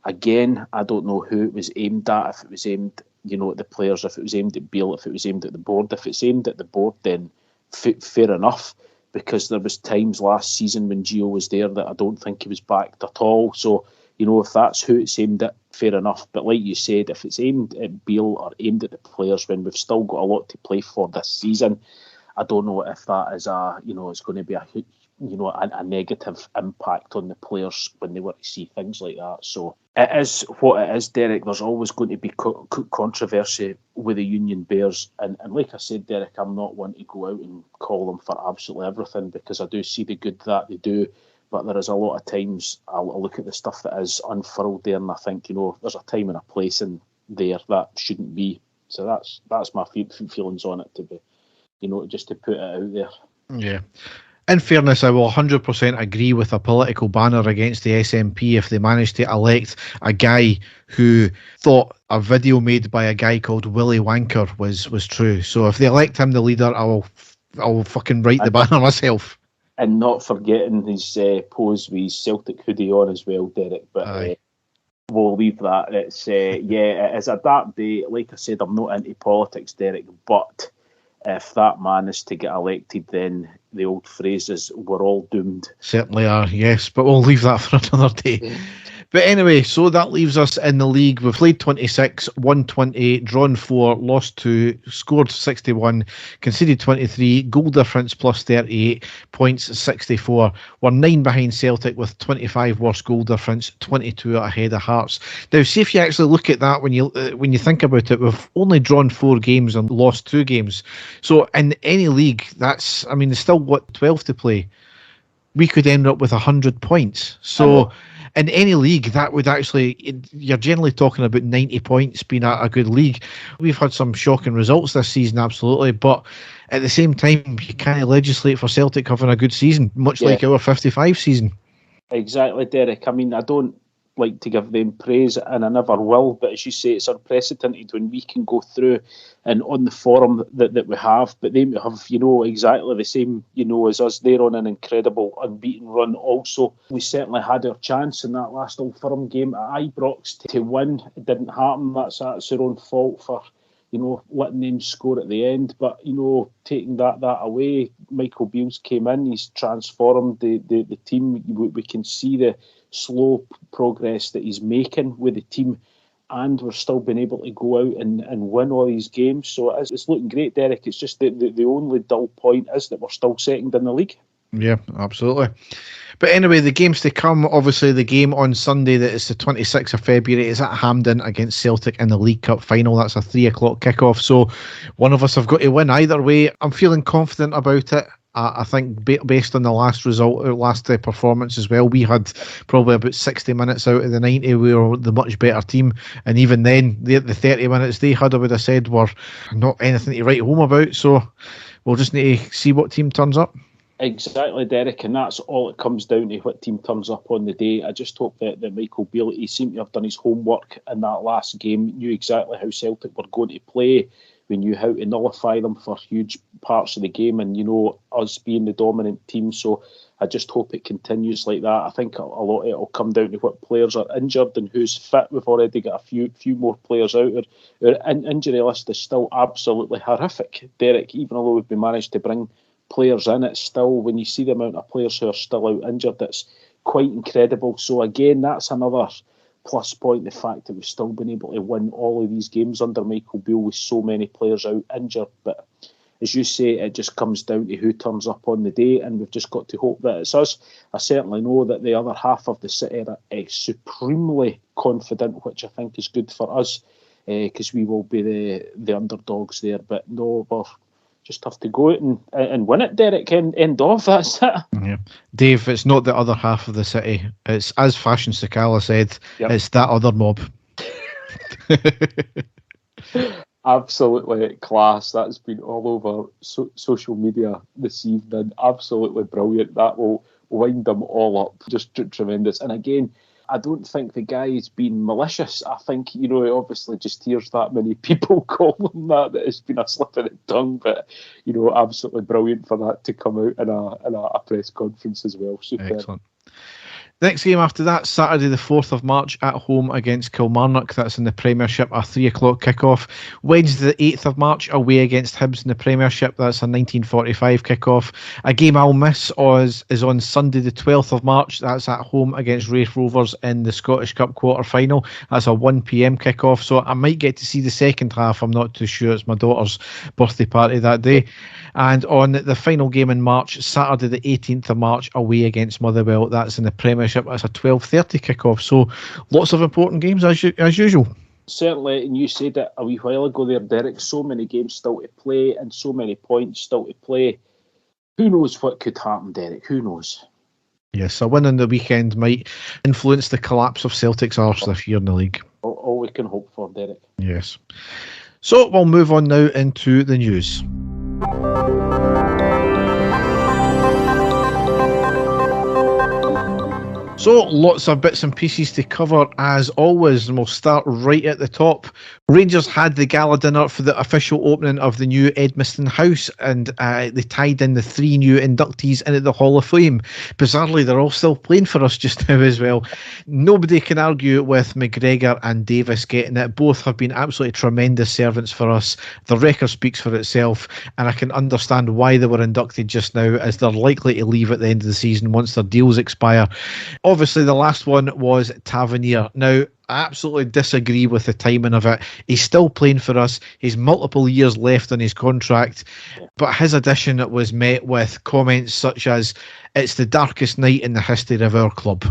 again, I don't know who it was aimed at. If it was aimed, at the players, if it was aimed at Beale, if it was aimed at the board. If it's aimed at the board, then fair enough, because there was times last season when Gio was there that I don't think he was backed at all. So, if that's who it's aimed at, fair enough. But like you said, if it's aimed at Beale or aimed at the players when we've still got a lot to play for this season, I don't know if that is it's going to be a negative impact on the players when they were to see things like that. So it is what it is, Derek. There's always going to be controversy with the Union Bears. And like I said, Derek, I'm not one to go out and call them for absolutely everything, because I do see the good that they do. But there is a lot of times I'll look at the stuff that is unfurled there and I think, there's a time and a place in there that shouldn't be. So that's my feelings on it, to be, just to put it out there. Yeah. In fairness, I will 100% agree with a political banner against the SNP if they managed to elect a guy who thought a video made by a guy called Willy Wanker was true. So if they elect him the leader, I'll fucking write the banner myself. And not forgetting his pose with his Celtic hoodie on as well, Derek. But we'll leave that. It's it is a dark day. Like I said, I'm not into politics, Derek, but if that man is to get elected, then the old phrase is, we're all doomed. Certainly are, yes, but we'll leave that for another day. But anyway, so that leaves us in the league. We've played 26, won 28, drawn 4, lost 2, scored 61, conceded 23, goal difference plus 38, points 64. We're 9 behind Celtic with 25 worse goal difference, 22 ahead of Hearts. Now, see if you actually look at that when you think about it, we've only drawn 4 games and lost 2 games. So in any league, there's still 12 to play. We could end up with 100 points. So in any league, that would you're generally talking about 90 points being a good league. We've had some shocking results this season, absolutely, but at the same time, you can't legislate for Celtic having a good season, much like our 55 season. Exactly, Derek. I don't like to give them praise, and I never will, but as you say, it's unprecedented when we can go through and on the form that we have, but they have, exactly the same, as us. They're on an incredible unbeaten run also. We certainly had our chance in that last Old Firm game at Ibrox to win. It didn't happen. That's their own fault for, letting them score at the end. But, taking that away, Michael Beale's came in, he's transformed the team. We can see the slow progress that he's making with the team, and we're still been able to go out and win all these games. So it's looking great, Derek. It's just the only dull point is that we're still second in the league. Yeah, absolutely. But anyway, the games to come, obviously the game on Sunday, that is the 26th of February, is at Hampden against Celtic in the League Cup final. That's a 3 o'clock kickoff. So one of us have got to win either way. I'm feeling confident about it. I think based on the last performance as well, we had probably about 60 minutes out of the 90. We were the much better team, and even then, the 30 minutes they had, I would have said, were not anything to write home about. So we'll just need to see what team turns up. Exactly, Derek, and that's all it comes down to, what team turns up on the day. I just hope that Michael Beale, he seemed to have done his homework in that last game, knew exactly how Celtic were going to play. We knew how to nullify them for huge parts of the game, and us being the dominant team. So I just hope it continues like that. I think a lot of it will come down to what players are injured and who's fit. We've already got a few more players out. Our injury list is still absolutely horrific, Derek. Even although we've managed to bring players in, it's still, when you see the amount of players who are still out injured, it's quite incredible. So again, that's another plus point, the fact that we've still been able to win all of these games under Michael Beale with so many players out injured. But as you say, it just comes down to who turns up on the day, and we've just got to hope that it's us. I certainly know that the other half of the city are supremely confident, which I think is good for us, because we will be the underdogs there. But no, we're just have to go out and win it, Derek. End of, that's it. Yeah. Dave, it's not the other half of the city. It's, as Fashion Sakala said, It's that other mob. Absolutely class. That's been all over social media this evening. Absolutely brilliant. That will wind them all up. Just tremendous. And again, I don't think the guy is being malicious. I think, he obviously just hears that many people call him that it's been a slip of the tongue. But, absolutely brilliant for that to come out in a press conference as well. Super. Excellent. Next game after that, Saturday the 4th of March at home against Kilmarnock. That's in the Premiership, a 3 o'clock kickoff. Wednesday the 8th of March away against Hibs in the Premiership. That's a 19:45 kickoff. A game I'll miss is on Sunday the 12th of March. That's at home against Raith Rovers in the Scottish Cup quarter-final. That's a 1 p.m. kickoff. So I might get to see the second half. I'm not too sure. It's my daughter's birthday party that day. And on the final game in March, Saturday the 18th of March away against Motherwell. That's in the Premiership. That's a 12:30 kickoff. So lots of important games as usual. Certainly, and you said it a wee while ago there, Derek, so many games still to play and so many points still to play. Who knows what could happen, Derek? Who knows? Yes, a win on the weekend might influence the collapse of Celtic's arse this year in the league. All we can hope for, Derek. Yes. So we'll move on now into the news. So lots of bits and pieces to cover as always, and we'll start right at the top. Rangers had the gala dinner for the official opening of the new Edmiston House, and they tied in the 3 new inductees into the Hall of Fame. Bizarrely, they're all still playing for us just now as well. Nobody can argue with McGregor and Davis getting it. Both have been absolutely tremendous servants for us. The record speaks for itself, and I can understand why they were inducted just now, as they're likely to leave at the end of the season once their deals expire. obviously the last one was Tavernier. Now, I absolutely disagree with the timing of it. He's still playing for us. He's multiple years left on his contract, but his addition was met with comments such as, "It's the darkest night in the history of our club."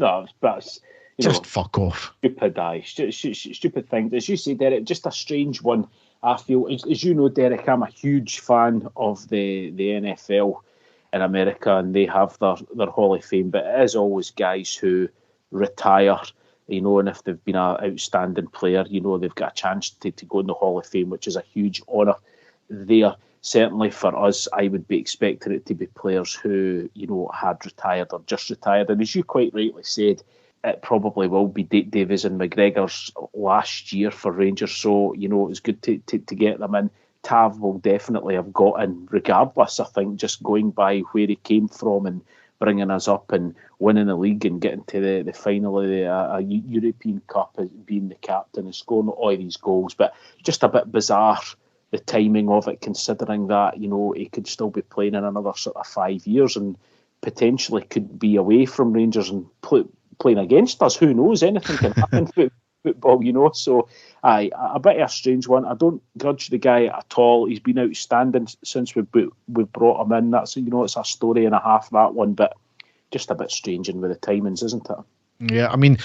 No, that's just fuck off. Stupid thing. As you say, Derek, just a strange one. I feel, as you know, Derek, I'm a huge fan of the NFL in America, and they have their Hall of Fame, but it is always guys who retire, and if they've been an outstanding player, they've got a chance to go in the Hall of Fame, which is a huge honour there. Certainly for us, I would be expecting it to be players who, had retired or just retired. And as you quite rightly said, it probably will be Davies and McGregor's last year for Rangers. So, it was good to get them in. Tav will definitely have got in regardless, I think, just going by where he came from and bringing us up and winning the league and getting to the final of the European Cup, being the captain and scoring all these goals. But just a bit bizarre, the timing of it, considering that, he could still be playing in another sort of 5 years and potentially could be away from Rangers and playing against us. Who knows? Anything can happen in football, So, a bit of a strange one. I don't grudge the guy at all. He's been outstanding since we've brought him in. That's, it's a story and a half, that one, but just a bit strange in with the timings, isn't it? Yeah, I mean,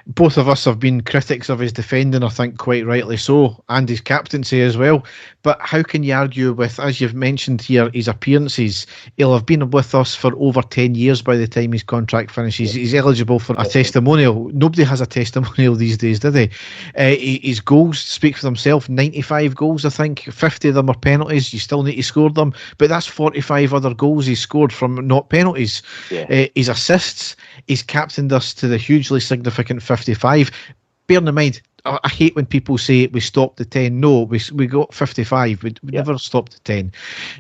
both of us have been critics of his defending, I think quite rightly so, and his captaincy as well. But how can you argue with, as you've mentioned here, his appearances? He'll have been with us for over 10 years by the time his contract finishes. He's eligible for a testimonial. Nobody has a testimonial these days, do they? His goals speak for themselves. 95 goals, I think. 50 of them are penalties. You still need to score them. But that's 45 other goals he's scored from not penalties. Yeah. His assists, he's captained us to the hugely significant 55. Bearing in mind, I hate when people say we stopped at 10. No, we got 55. We never stopped at 10.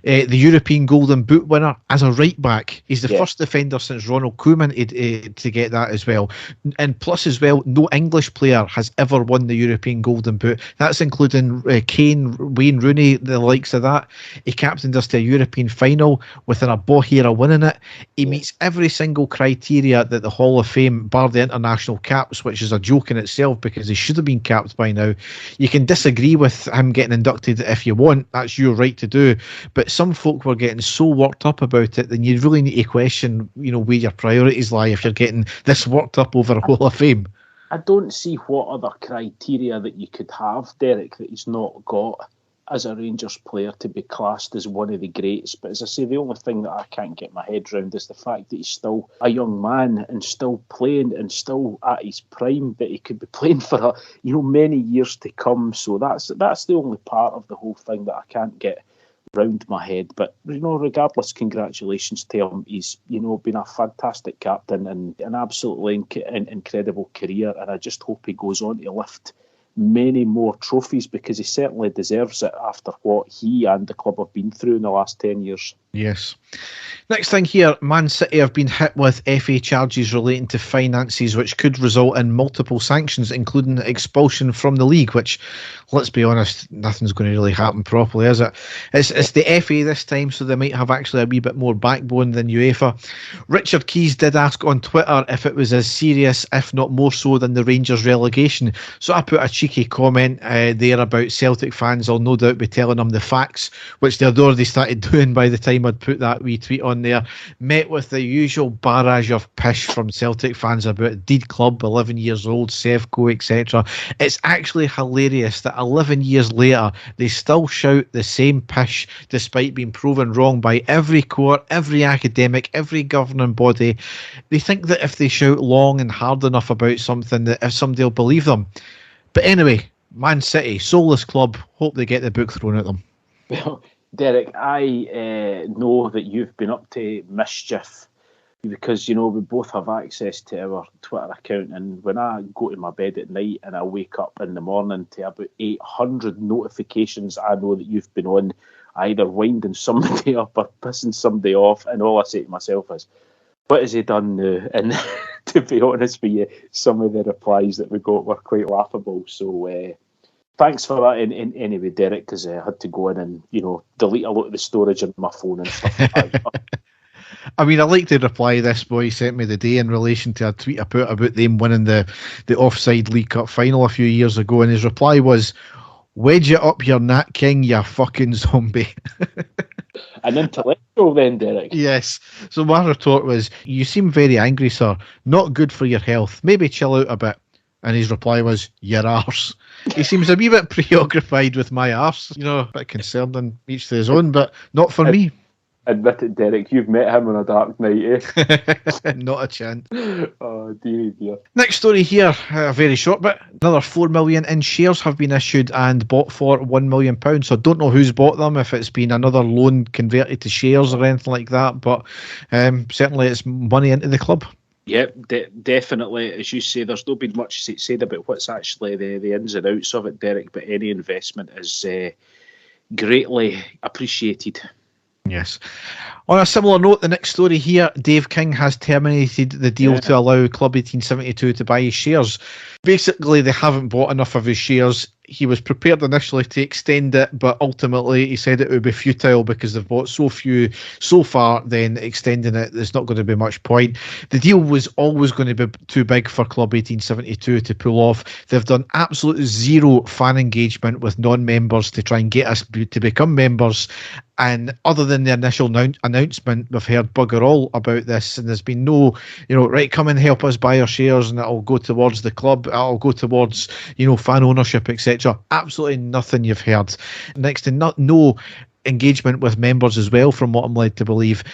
The European Golden Boot winner as a right back. He's the first defender since Ronald Koeman to get that as well. And plus as well, no English player has ever won the European Golden Boot. That's including Kane, Wayne Rooney, the likes of that. He captained us to a European final within a Bohira winning it. He meets every single criteria that the Hall of Fame, bar the international caps, which is a joke in itself because he should have been capped by now. You can disagree with him getting inducted if you want, that's your right to do, but some folk were getting so worked up about it, then you really need to question, where your priorities lie if you're getting this worked up over a Hall of Fame. I don't see what other criteria that you could have, Derek, that he's not got as a Rangers player to be classed as one of the greats. But as I say, the only thing that I can't get my head around is the fact that he's still a young man and still playing and still at his prime, that he could be playing for many years to come. So that's the only part of the whole thing that I can't get round my head. But regardless, congratulations to him. He's been a fantastic captain and an absolutely incredible career, and I just hope he goes on to lift many more trophies because he certainly deserves it after what he and the club have been through in the last 10 years. Yes. Next thing here, Man City have been hit with FA charges relating to finances which could result in multiple sanctions, including expulsion from the league, which, let's be honest, nothing's going to really happen properly, is it? It's the FA this time, so they might have actually a wee bit more backbone than UEFA. Richard Keys did ask on Twitter if it was as serious, if not more so, than the Rangers relegation. So I put a cheeky comment there about Celtic fans. I'll no doubt be telling them the facts, which they'd already started doing by the time I'd put that wee tweet on there. Met with the usual barrage of pish from Celtic fans about Deed Club, 11 years old, Sevco, etc. It's actually hilarious that 11 years later they still shout the same pish despite being proven wrong by every court, every academic, every governing body. They think that if they shout long and hard enough about something, that if somebody will believe them. But anyway, Man City, soulless club, hope they get the book thrown at them. Well, Derek, I know that you've been up to mischief because, we both have access to our Twitter account, and when I go to my bed at night and I wake up in the morning to about 800 notifications, I know that you've been on either winding somebody up or pissing somebody off, and all I say to myself is, what has he done now? And to be honest with you, some of the replies that we got were quite laughable. So thanks for that anyway, Derek, because I had to go in and, delete a lot of the storage on my phone and stuff like that. I mean, I like the reply this boy sent me the day in relation to a tweet I put about them winning the offside League Cup final a few years ago, and his reply was, "Wedge it up your Nat King, you fucking zombie." An intellectual then, Derek. Yes. So my retort was, "You seem very angry, sir. Not good for your health. Maybe chill out a bit." And his reply was, "Your arse." He seems a wee bit preoccupied with my arse, a bit concerned, and each to his own, but not for me. Admit it, Derek, you've met him on a dark night, eh? Not a chance. Oh, dear. Next story here, a very short bit. Another 4 million in shares have been issued and bought for £1 million. So I don't know who's bought them, if it's been another loan converted to shares or anything like that, but certainly it's money into the club. Yeah, definitely. As you say, there's not been much said about what's actually the ins and outs of it, Derek, but any investment is greatly appreciated. Yes. On a similar note, the next story here, Dave King has terminated the deal to allow Club 1872 to buy his shares. Basically, they haven't bought enough of his shares. He was prepared initially to extend it, but ultimately he said it would be futile because they've bought so few so far, then extending it, there's not going to be much point. The deal was always going to be too big for Club 1872 to pull off. They've done absolutely zero fan engagement with non-members to try and get us to become members. And other than the initial announcement, we've heard bugger all about this, and there's been no, right, come and help us buy our shares and it'll go towards the club, it'll go towards, fan ownership, etc. Absolutely nothing you've heard. Next to no engagement with members as well, from what I'm led to believe.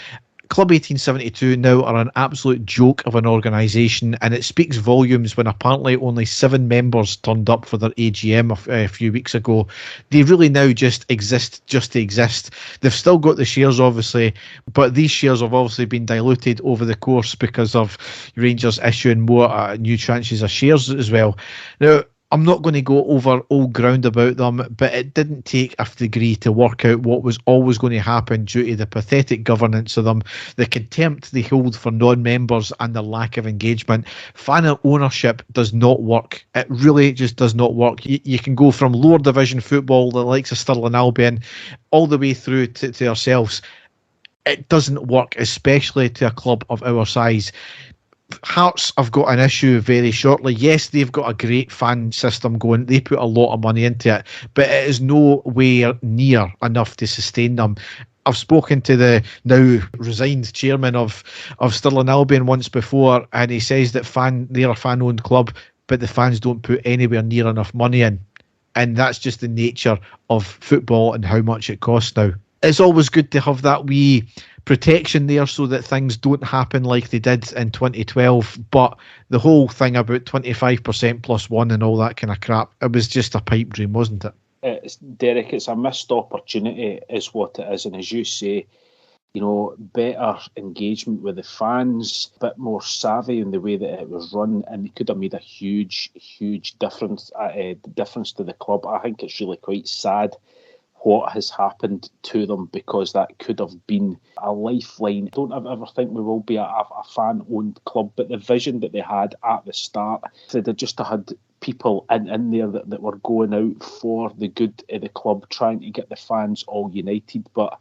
Club 1872 now are an absolute joke of an organisation, and it speaks volumes when apparently only 7 members turned up for their AGM a few weeks ago. They really now just exist just to exist. They've still got the shares, obviously, but these shares have obviously been diluted over the course because of Rangers issuing more new tranches of shares as well. Now, I'm not going to go over old ground about them, but it didn't take a degree to work out what was always going to happen due to the pathetic governance of them, the contempt they hold for non-members and the lack of engagement. Fan ownership does not work. It really just does not work. You can go from lower division football, the likes of Stirling Albion, all the way through to ourselves. It doesn't work, especially to a club of our size. Hearts have got an issue very shortly. Yes, they've got a great fan system going. They put a lot of money into it, but it is nowhere near enough to sustain them. I've spoken to the now resigned chairman of Stirling Albion once before, and he says that they're a fan-owned club, but the fans don't put anywhere near enough money in. And that's just the nature of football and how much it costs now. It's always good to have that wee protection there so that things don't happen like they did in 2012, but the whole thing about 25% plus one and all that kind of crap, it was just a pipe dream, wasn't it? Derek, it's a missed opportunity is what it is, and as you say, better engagement with the fans, a bit more savvy in the way that it was run, and it could have made a huge difference to the club. I think it's really quite sad what has happened to them, because that could have been a lifeline. I don't ever think we will be a fan-owned club, but the vision that they had at the start, they just had people in there that were going out for the good of the club, trying to get the fans all united, but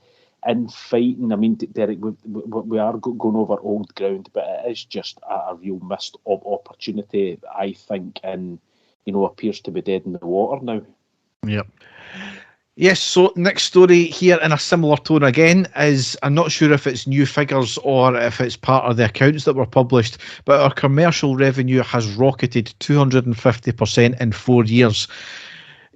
in fighting, I mean, Derek, we are going over old ground, but it is just a real missed opportunity, I think, and, appears to be dead in the water now. Yep. Yes, so next story here in a similar tone again is, I'm not sure if it's new figures or if it's part of the accounts that were published, but our commercial revenue has rocketed 250% in 4 years.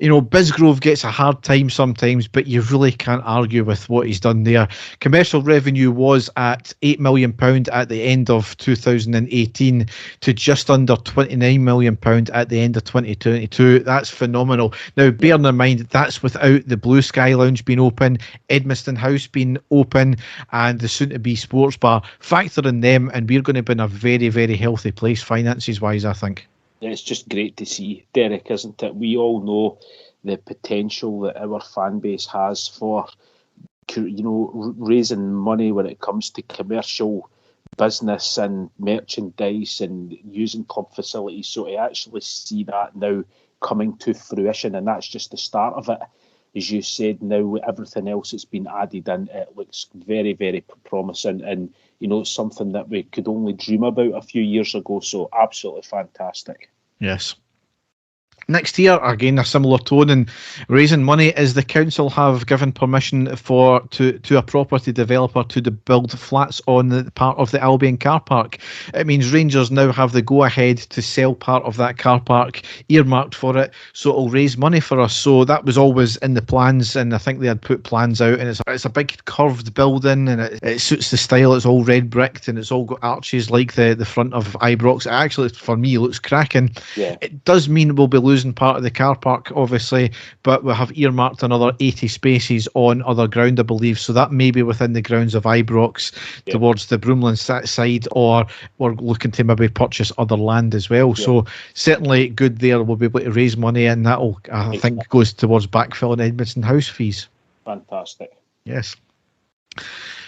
Bisgrove gets a hard time sometimes, but you really can't argue with what he's done there. Commercial revenue was at £8 million at the end of 2018 to just under £29 million at the end of 2022. That's phenomenal. Now, bearing in mind, that's without the Blue Sky Lounge being open, Edmiston House being open, and the soon-to-be sports bar. Factor in them, and we're going to be in a very, very healthy place finances-wise, I think. It's just great to see, Derek, isn't it? We all know the potential that our fan base has for, raising money when it comes to commercial business and merchandise and using club facilities. So to actually see that now coming to fruition, and that's just the start of it. as you said, now with everything else that's been added in, it looks very, very promising, and it's something that we could only dream about a few years ago. So absolutely fantastic. Yes. Next year, again, a similar tone in raising money, is the council have given permission to a property developer to build flats on the part of the Albion car park. It means Rangers now have the go-ahead to sell part of that car park, earmarked for it, so it'll raise money for us. So that was always in the plans, and I think they had put plans out, and it's a big curved building, and it suits the style. It's all red bricked, and it's all got arches like the front of Ibrox. It actually, for me, looks cracking. Yeah. It does mean we'll be losing part of the car park, obviously, but we have earmarked another 80 spaces on other ground, I believe, so that may be within the grounds of Ibrox, towards the Broomland side, or we're looking to maybe purchase other land as well. So certainly good there. We'll be able to raise money, and that'll, I think, goes towards backfilling Edmonton house fees. Fantastic. Yes.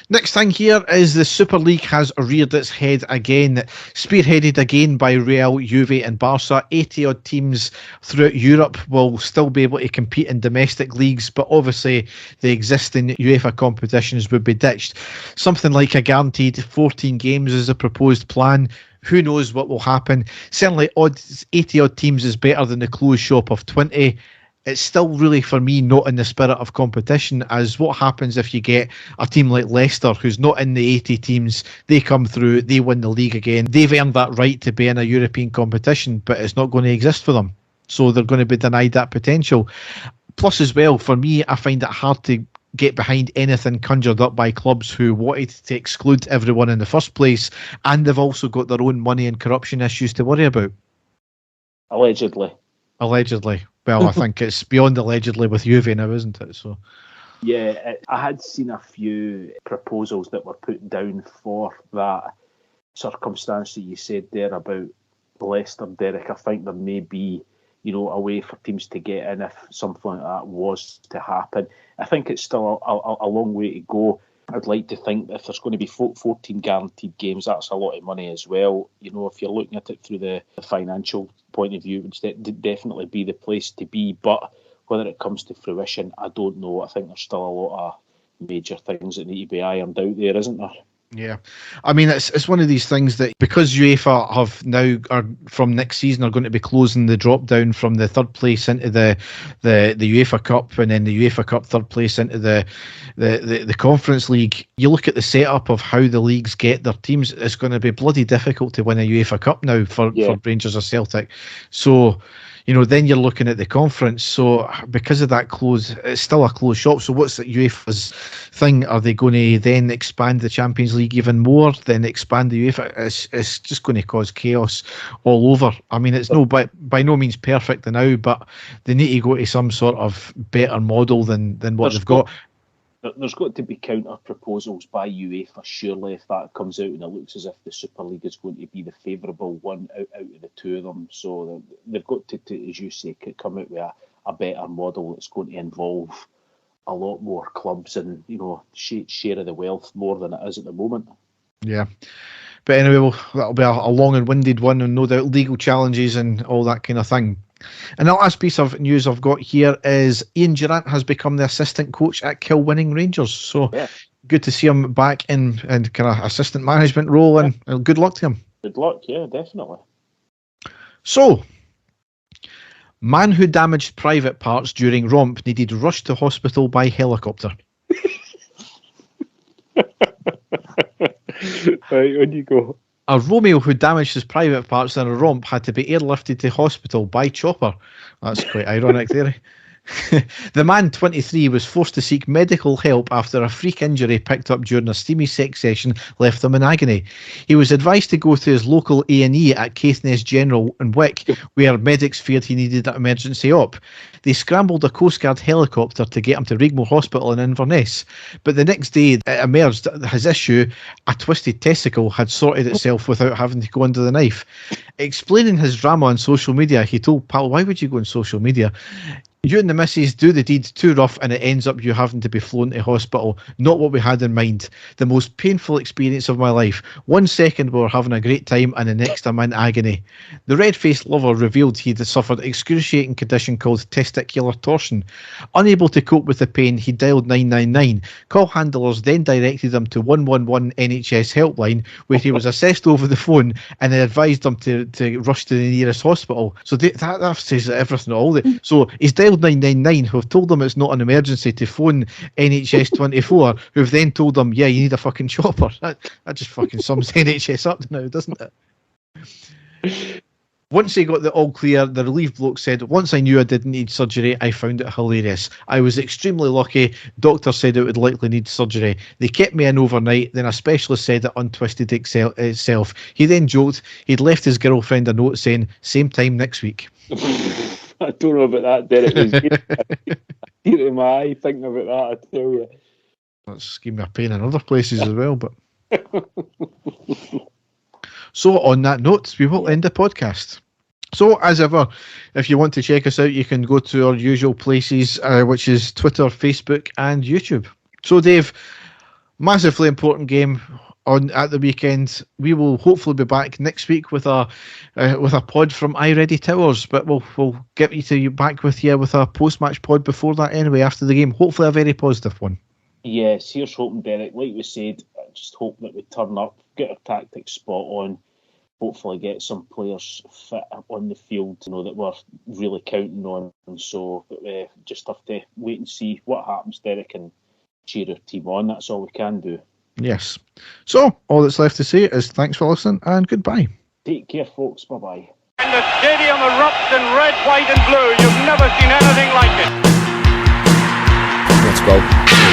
Next thing here is the Super League has reared its head again, spearheaded again by Real, Juve and Barca. 80-odd teams throughout Europe will still be able to compete in domestic leagues, but obviously the existing UEFA competitions would be ditched. Something like a guaranteed 14 games is a proposed plan. Who knows what will happen? Certainly 80-odd teams is better than the closed shop of 20. It's still really, for me, not in the spirit of competition, as what happens if you get a team like Leicester, who's not in the 80 teams, they come through, they win the league again. They've earned that right to be in a European competition, but it's not going to exist for them. So they're going to be denied that potential. Plus, as well, for me, I find it hard to get behind anything conjured up by clubs who wanted to exclude everyone in the first place, and they've also got their own money and corruption issues to worry about. Allegedly. Well, I think it's beyond allegedly with Juve now, isn't it? So, yeah, I had seen a few proposals that were put down for that circumstance that you said there about Leicester, Derek. I think there may be, a way for teams to get in if something like that was to happen. I think it's still a long way to go. I'd like to think that if there's going to be 14 guaranteed games, that's a lot of money as well. If you're looking at it through the financial point of view, it would definitely be the place to be. But whether it comes to fruition, I don't know. I think there's still a lot of major things that need to be ironed out there, isn't there? Yeah, I mean, it's one of these things that, because UEFA have now, from next season, are going to be closing the drop down from the third place into the UEFA Cup, and then the UEFA Cup third place into the Conference League. You look at the setup of how the leagues get their teams, it's going to be bloody difficult to win a UEFA Cup now for Rangers or Celtic. So, then you're looking at the conference. So because of that it's still a closed shop. So what's the UEFA's thing? Are they going to then expand the Champions League even more, then expand the UEFA? It's just going to cause chaos all over. I mean, it's by no means perfect now, but they need to go to some sort of better model than what they've got. There's got to be counter proposals by UEFA, surely, if that comes out, and it looks as if the Super League is going to be the favourable one out of the two of them. So they've got to, as you say, come out with a better model that's going to involve a lot more clubs and share of the wealth more than it is at the moment. Yeah. But anyway, that'll be a long and winded one, and no doubt legal challenges and all that kind of thing. And the last piece of news I've got here is Ian Durrant has become the assistant coach at Kilwinning Rangers. So good to see him back in kind of assistant management role, and good luck to him. Good luck, yeah, definitely. So, man who damaged private parts during romp needed rushed to hospital by helicopter. Right, on you go. A Romeo who damaged his private parts in a romp had to be airlifted to hospital by chopper. That's quite ironic there. The man, 23, was forced to seek medical help after a freak injury picked up during a steamy sex session left him in agony. He was advised to go to his local A&E at Caithness General in Wick, where medics feared he needed an emergency op. They scrambled a Coast Guard helicopter to get him to Regmore Hospital in Inverness. But the next day, it emerged that his issue, a twisted testicle, had sorted itself without having to go under the knife. Explaining his drama on social media, he told Pal, "Why would you go on social media?" You and the missus do the deed too rough and it ends up you having to be flown to hospital. Not what we had in mind. The most painful experience of my life. 1 second we were having a great time and the next I'm in agony. The red-faced lover revealed he had suffered an excruciating condition called testicular torsion. Unable to cope with the pain, he dialed 999. Call handlers then directed him to 111 NHS helpline where he was assessed over the phone and they advised him to rush to the nearest hospital. So that says everything all. So he's dialed 999, who've told him it's not an emergency to phone NHS 24, who've then told him, yeah, you need a fucking chopper. That just fucking sums NHS up now, doesn't it? Once he got the all clear, the relieved bloke said, once I knew I didn't need surgery, I found it hilarious. I was extremely lucky. Doctor said it would likely need surgery. They kept me in overnight, then a specialist said it untwisted itself. He then joked he'd left his girlfriend a note saying, same time next week. I don't know about that, Derek. Tear in my eye thinking about that, I tell you. That's giving me a pain in other places as well, but... So on that note, we will end the podcast. So as ever, if you want to check us out, you can go to our usual places, which is Twitter, Facebook and YouTube. So Dave, massively important game on at the weekend. We will hopefully be back next week with a pod from iReady Towers, but we'll get you back with a post-match pod before that anyway, after the game. Hopefully a very positive one. Yes, here's hoping, Derek. Like we said, I just hope that we turn up, get our tactics spot on, hopefully get some players fit on the field, that we're really counting on. And so we just have to wait and see what happens, Derek, and cheer our team on. That's all we can do. Yes. So all that's left to say is thanks for listening and goodbye. Take care, folks. Bye-bye. And the stadium erupts in red, white and blue. You've never seen anything like it. Let's go.